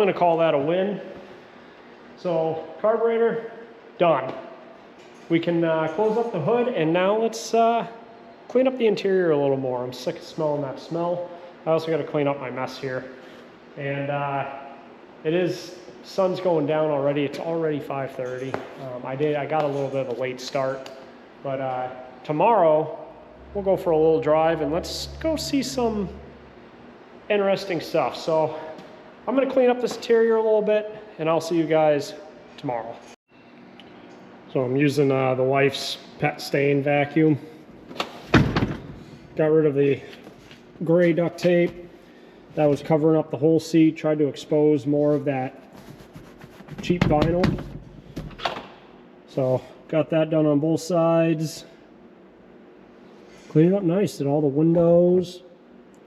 gonna call that a win. So carburetor, done. We can close up the hood, and now let's clean up the interior a little more. I'm sick of smelling that smell. I also gotta clean up my mess here. And sun's going down already. It's already 5:30. I got a little bit of a late start, but tomorrow we'll go for a little drive and let's go see some interesting stuff. So I'm gonna clean up this interior a little bit and I'll see you guys tomorrow. So I'm using the wife's pet stain vacuum. Got rid of the gray duct tape that was covering up the whole seat. Tried to expose more of that cheap vinyl. So got that done on both sides. Cleaned it up nice. Did all the windows.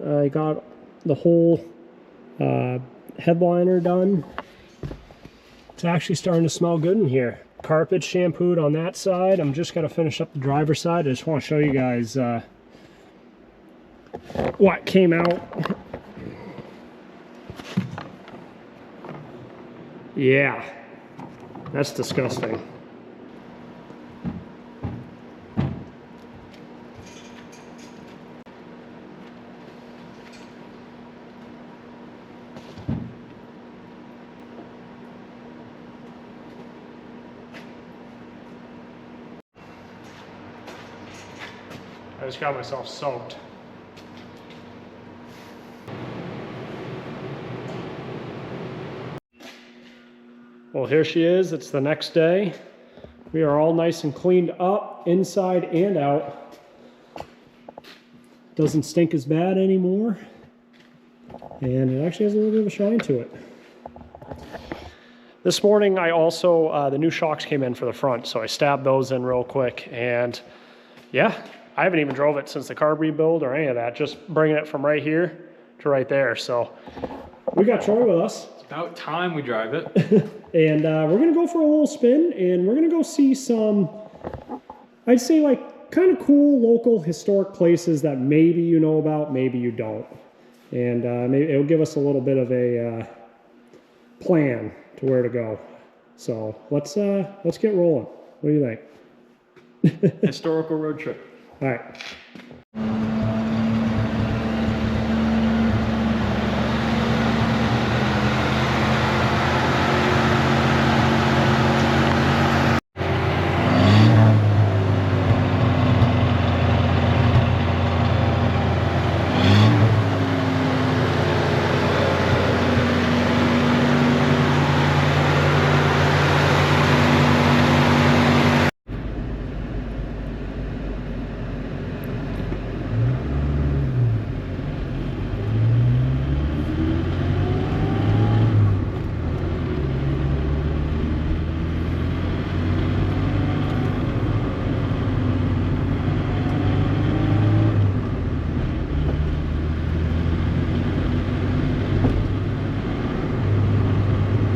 I got the whole headliner done. It's actually starting to smell good in here. Carpet shampooed on that side. I'm just gonna finish up the driver's side. I just want to show you guys what came out. Yeah, that's disgusting. I just got myself soaked. Well, here she is. It's the next day. We are all nice and cleaned up, inside and out. Doesn't stink as bad anymore. And it actually has a little bit of a shine to it. This morning, I also, the new shocks came in for the front, so I stabbed those in real quick. And yeah, I haven't even drove it since the carb rebuild or any of that, just bringing it from right here to right there. So we got Troy with us. It's about time we drive it. And we're gonna go for a little spin, and we're gonna go see some, I'd say like kind of cool local historic places that maybe you know about, maybe you don't. And maybe it'll give us a little bit of a plan to where to go. So let's get rolling. What do you think? Historical road trip. All right.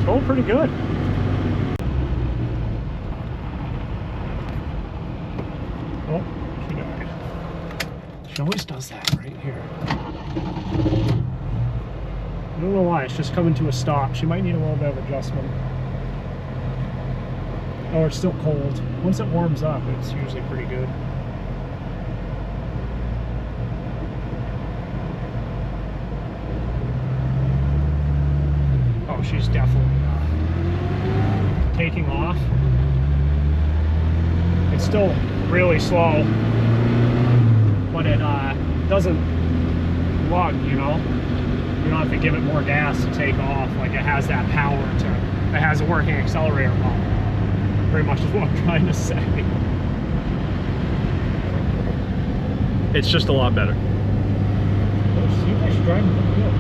Going pretty good. Oh, she died. She always does that right here. I don't know why, it's just coming to a stop. She might need a little bit of adjustment. Oh, it's still cold. Once it warms up, it's usually pretty good. Oh, she's definitely taking off. It's still really slow, but it doesn't lug, you know? You don't have to give it more gas to take off. Like, it has that power to, it has a working accelerator pump. Pretty much is what I'm trying to say. It's just a lot better. Well, it seems like she's driving pretty good.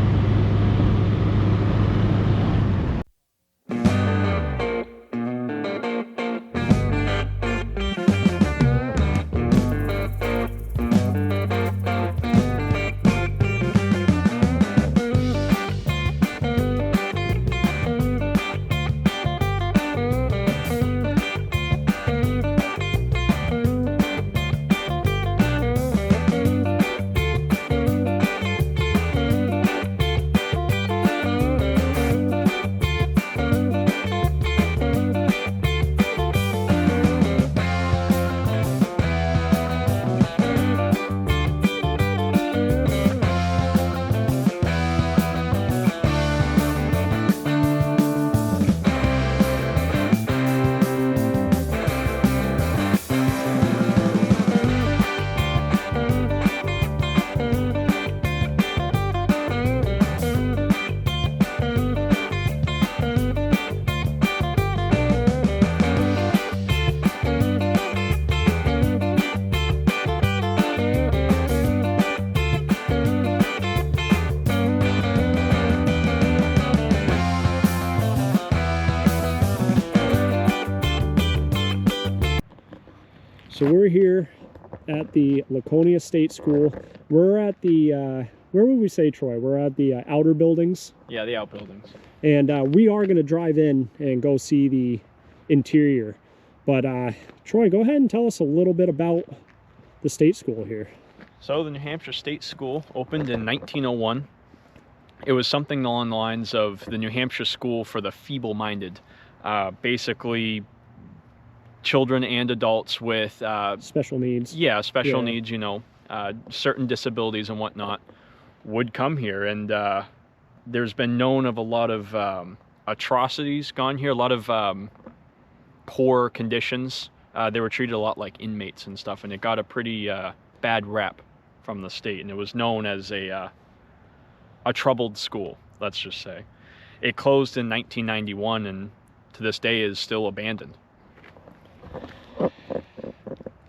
So we're here at the Laconia State School. We're at the, where would we say, Troy? We're at the outer buildings. Yeah, the outbuildings. And we are going to drive in and go see the interior. But Troy, go ahead and tell us a little bit about the state school here. So the New Hampshire State School opened in 1901. It was something along the lines of the New Hampshire School for the Feeble-Minded. Basically, children and adults with special needs. Yeah, special needs, you know, certain disabilities and whatnot would come here. And there's been known of a lot of atrocities gone here, a lot of poor conditions. They were treated a lot like inmates and stuff, and it got a pretty bad rep from the state, and it was known as a troubled school, let's just say. It closed in 1991 and to this day is still abandoned.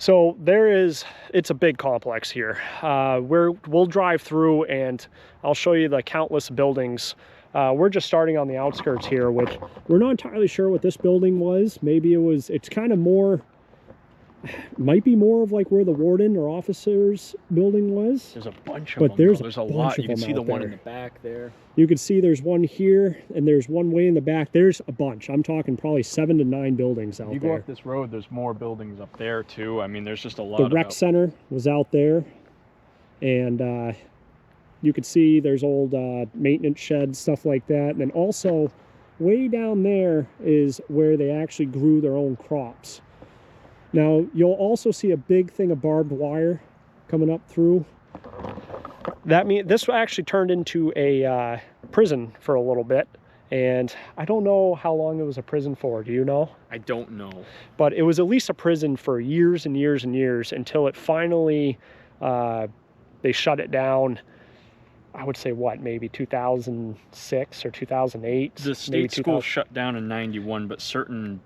So it's a big complex here. We'll drive through and I'll show you the countless buildings. We're just starting on the outskirts here, which we're not entirely sure what this building was. Maybe it's kind of more, might be more of like where the warden or officers building was. There's a bunch of but them. There's a lot. You can see the one in the back there. You can see there's one here and there's one way in the back. There's a bunch. I'm talking probably 7 to 9 buildings out there. You go up this road, there's more buildings up there too. I mean, there's just a lot. The rec center was out there, and you could see there's old maintenance sheds, stuff like that. And then also way down there is where they actually grew their own crops. Now you'll also see a big thing of barbed wire coming up through. That means this actually turned into a prison for a little bit, and I don't know how long it was a prison for. Do you know? I don't know. But it was at least a prison for years and years and years until it finally they shut it down. I would say what, maybe 2006 or 2008. The state school shut down in 91, but certain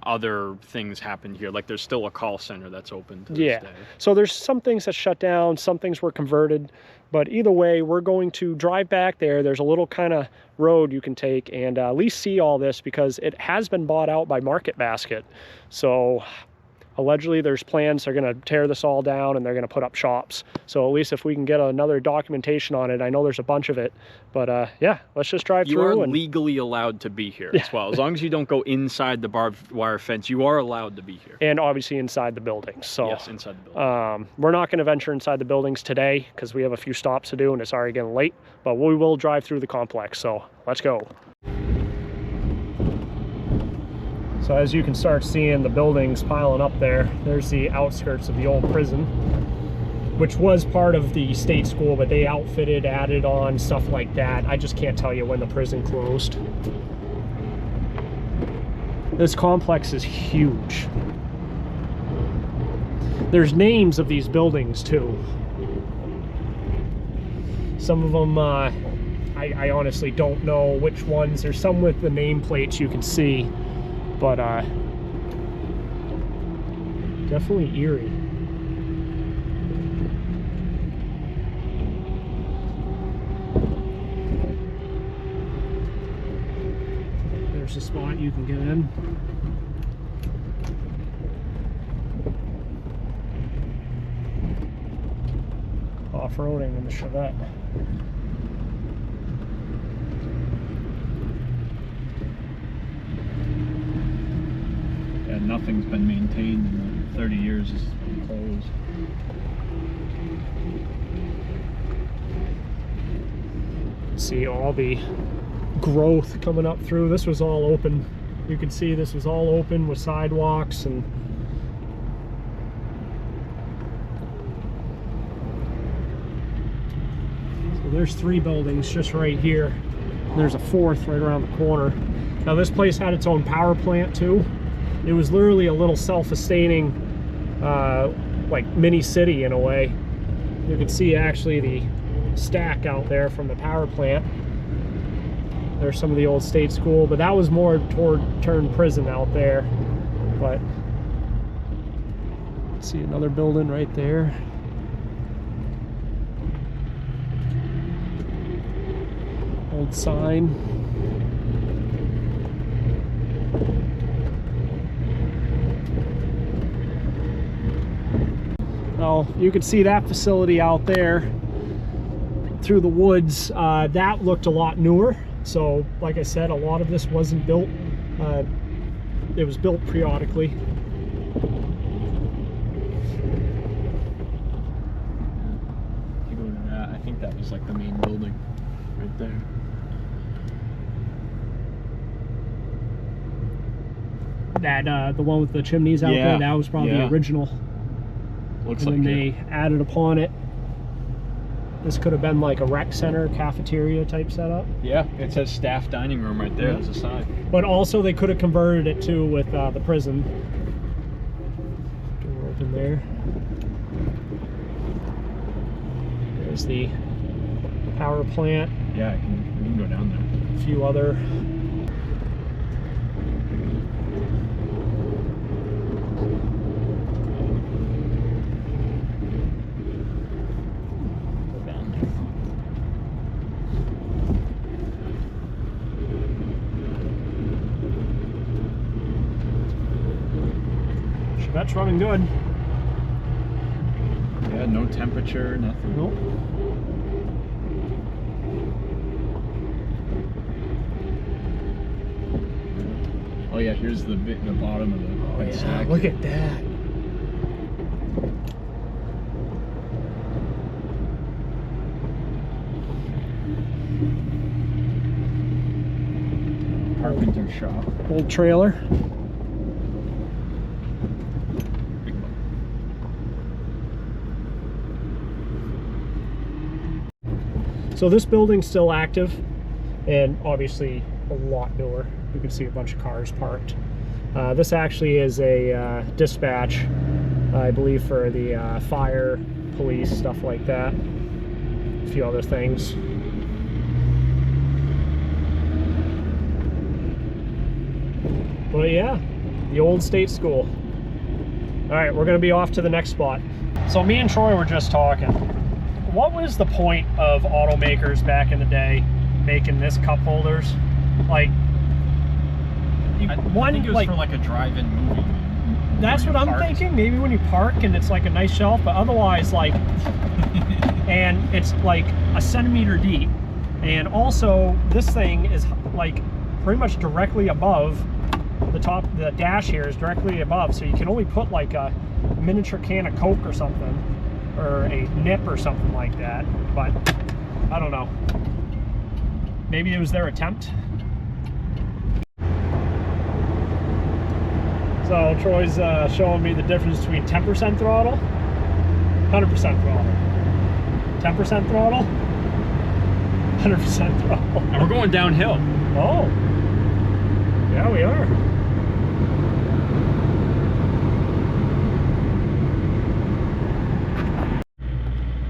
other things happened here. Like there's still a call center that's open to this day. So there's some things that shut down, some things were converted, but either way, we're going to drive back there. There's a little kind of road you can take and at least see all this because it has been bought out by Market Basket. So allegedly there's plans, they're going to tear this all down and they're going to put up shops. So at least if we can get another documentation on it, I know there's a bunch of it, but yeah, let's just drive through. You are legally allowed to be here as well. As long as you don't go inside the barbed wire fence, you are allowed to be here. And obviously inside the buildings. So yes, inside the building. We're not going to venture inside the buildings today because we have a few stops to do and it's already getting late, but we will drive through the complex. So let's go. So as you can start seeing the buildings piling up there, there's the outskirts of the old prison, which was part of the state school, but they outfitted, added on, stuff like that. I just can't tell you when the prison closed. This complex is huge. There's names of these buildings too. Some of them, I honestly don't know which ones. There's some with the nameplates you can see. But definitely eerie. There's a spot you can get in. Off-roading in the Chevette. Nothing's been maintained in the 30 years it's been closed. See all the growth coming up through. This was all open. You can see this was all open with sidewalks and so there's 3 buildings just right here. There's a 4th right around the corner. Now this place had its own power plant too. It was literally a little self-sustaining like mini city in a way. You can see actually the stack out there from the power plant. There's some of the old state school, but that was more turned prison out there. But see another building right there. Old sign. So you could see that facility out there through the woods. That looked a lot newer. So like I said, a lot of this wasn't built. It was built periodically. You go to that, I think that was like the main building right there. That the one with the chimneys out there, that was probably the original. Looks and like then they added upon it. This could have been like a rec center, cafeteria type setup. Yeah, it says staff dining room right there. There's a sign. But also they could have converted it too with the prison. Door open there. There's the power plant. Yeah, we can go down there. A few other. Chevette's running good. Yeah, no temperature, nothing. Nope. Oh yeah, here's the bottom of the stack. Look at that. Carpenter shop. Old trailer. So this building's still active, and obviously a lot newer. You can see a bunch of cars parked. This actually is a dispatch, I believe, for the fire, police, stuff like that. A few other things. But yeah, the old state school. All right, we're gonna be off to the next spot. So me and Troy were just talking. What was the point of automakers back in the day making this cup holders? Like, I think it was for like a drive-in movie. That's what I'm thinking. Maybe when you park and it's like a nice shelf, but otherwise, like, and it's like a centimeter deep. And also, this thing is like pretty much directly above the top. The dash here is directly above, so you can only put like a miniature can of Coke or something, or a nip or something like that. But I don't know. Maybe it was their attempt. So Troy's showing me the difference between 10% throttle, 100% throttle, 10% throttle, 100% throttle. And we're going downhill. Oh, yeah, we are.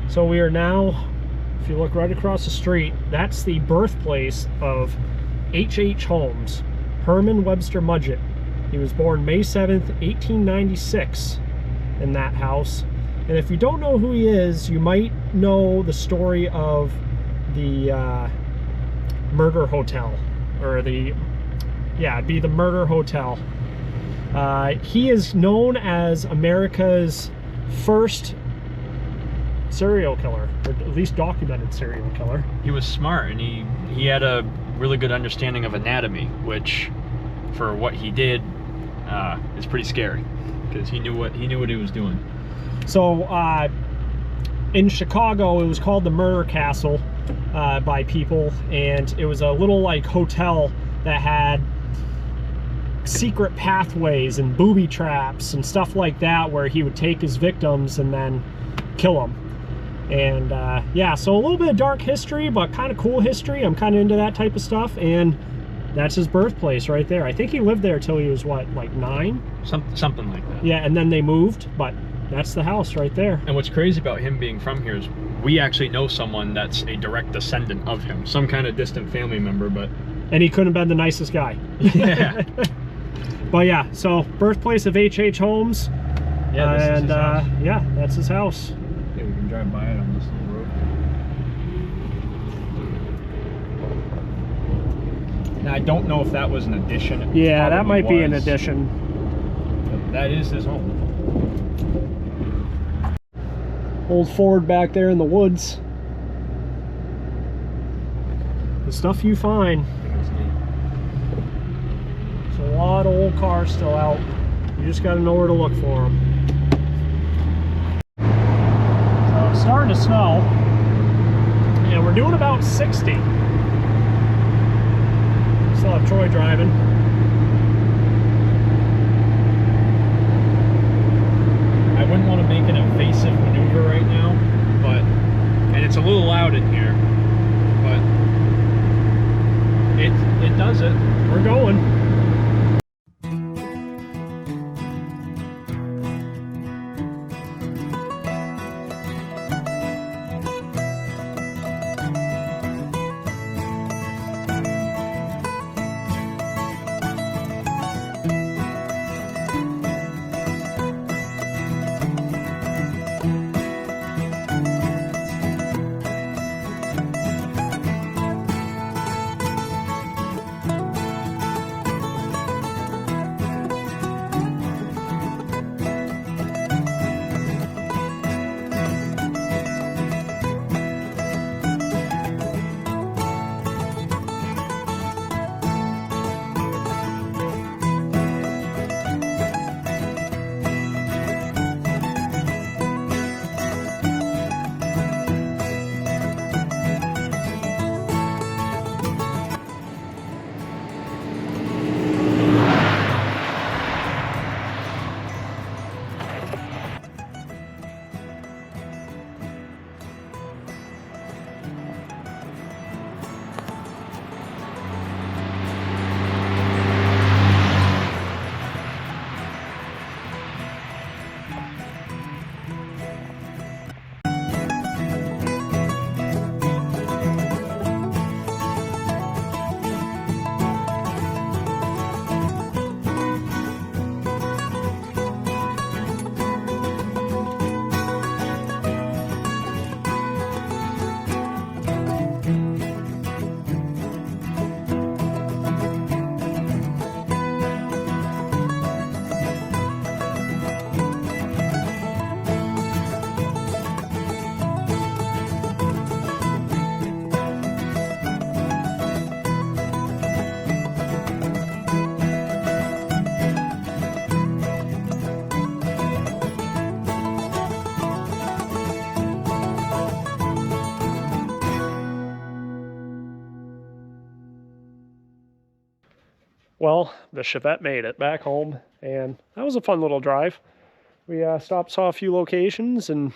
So we are now, if you look right across the street, that's the birthplace of H.H. Holmes, Herman Webster Mudgett. He was born May 7th, 1896 in that house. And if you don't know who he is, you might know the story of the murder hotel, or the, yeah, it'd be the murder hotel. He is known as America's first serial killer, or at least documented serial killer. He was smart, and he had a really good understanding of anatomy, which for what he did is pretty scary, because he knew what he was doing. So in Chicago, it was called the Murder Castle by people, and it was a little like hotel that had secret pathways and booby traps and stuff like that, where he would take his victims and then kill them. And yeah, so a little bit of dark history, but kind of cool history. I'm kind of into that type of stuff, and that's his birthplace right there. I think he lived there till he was, what, like 9? Something like that. Yeah, and then they moved, but that's the house right there. And what's crazy about him being from here is we actually know someone that's a direct descendant of him, some kind of distant family member, but... And he couldn't have been the nicest guy. Yeah. But yeah, so birthplace of H.H. Holmes. Yeah, this is his house. Yeah, that's his house. Yeah, we can drive by it on this little road. Now, I don't know if that was an addition. Yeah, that might be an addition. But that is his home. Old Ford back there in the woods. The stuff you find. There's a lot of old cars still out. You just got to know where to look for them. So it's starting to snow, and we're doing about 60. Still have Troy driving. I wouldn't want to make an evasive maneuver right now, and it's a little loud in here, but it does it. We're going. Well, the Chevette made it back home, and that was a fun little drive. We stopped, saw a few locations, and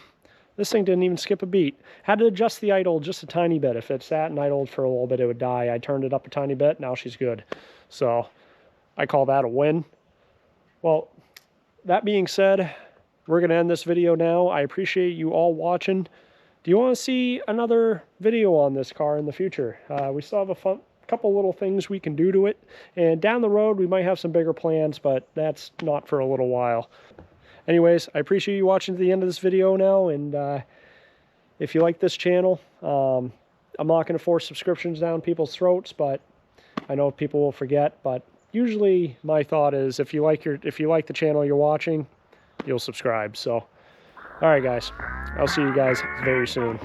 this thing didn't even skip a beat. Had to adjust the idle just a tiny bit. If it sat and idled for a little bit, it would die. I turned it up a tiny bit. Now she's good. So I call that a win. Well, that being said, we're going to end this video now. I appreciate you all watching. Do you want to see another video on this car in the future? We still have a couple little things we can do to it, and down the road we might have some bigger plans, but that's not for a little while. Anyways, I appreciate you watching to the end of this video now, and if you like this channel, I'm not going to force subscriptions down people's throats, but I know people will forget. But usually my thought is, if you like the channel you're watching, you'll subscribe. So all right guys, I'll see you guys very soon.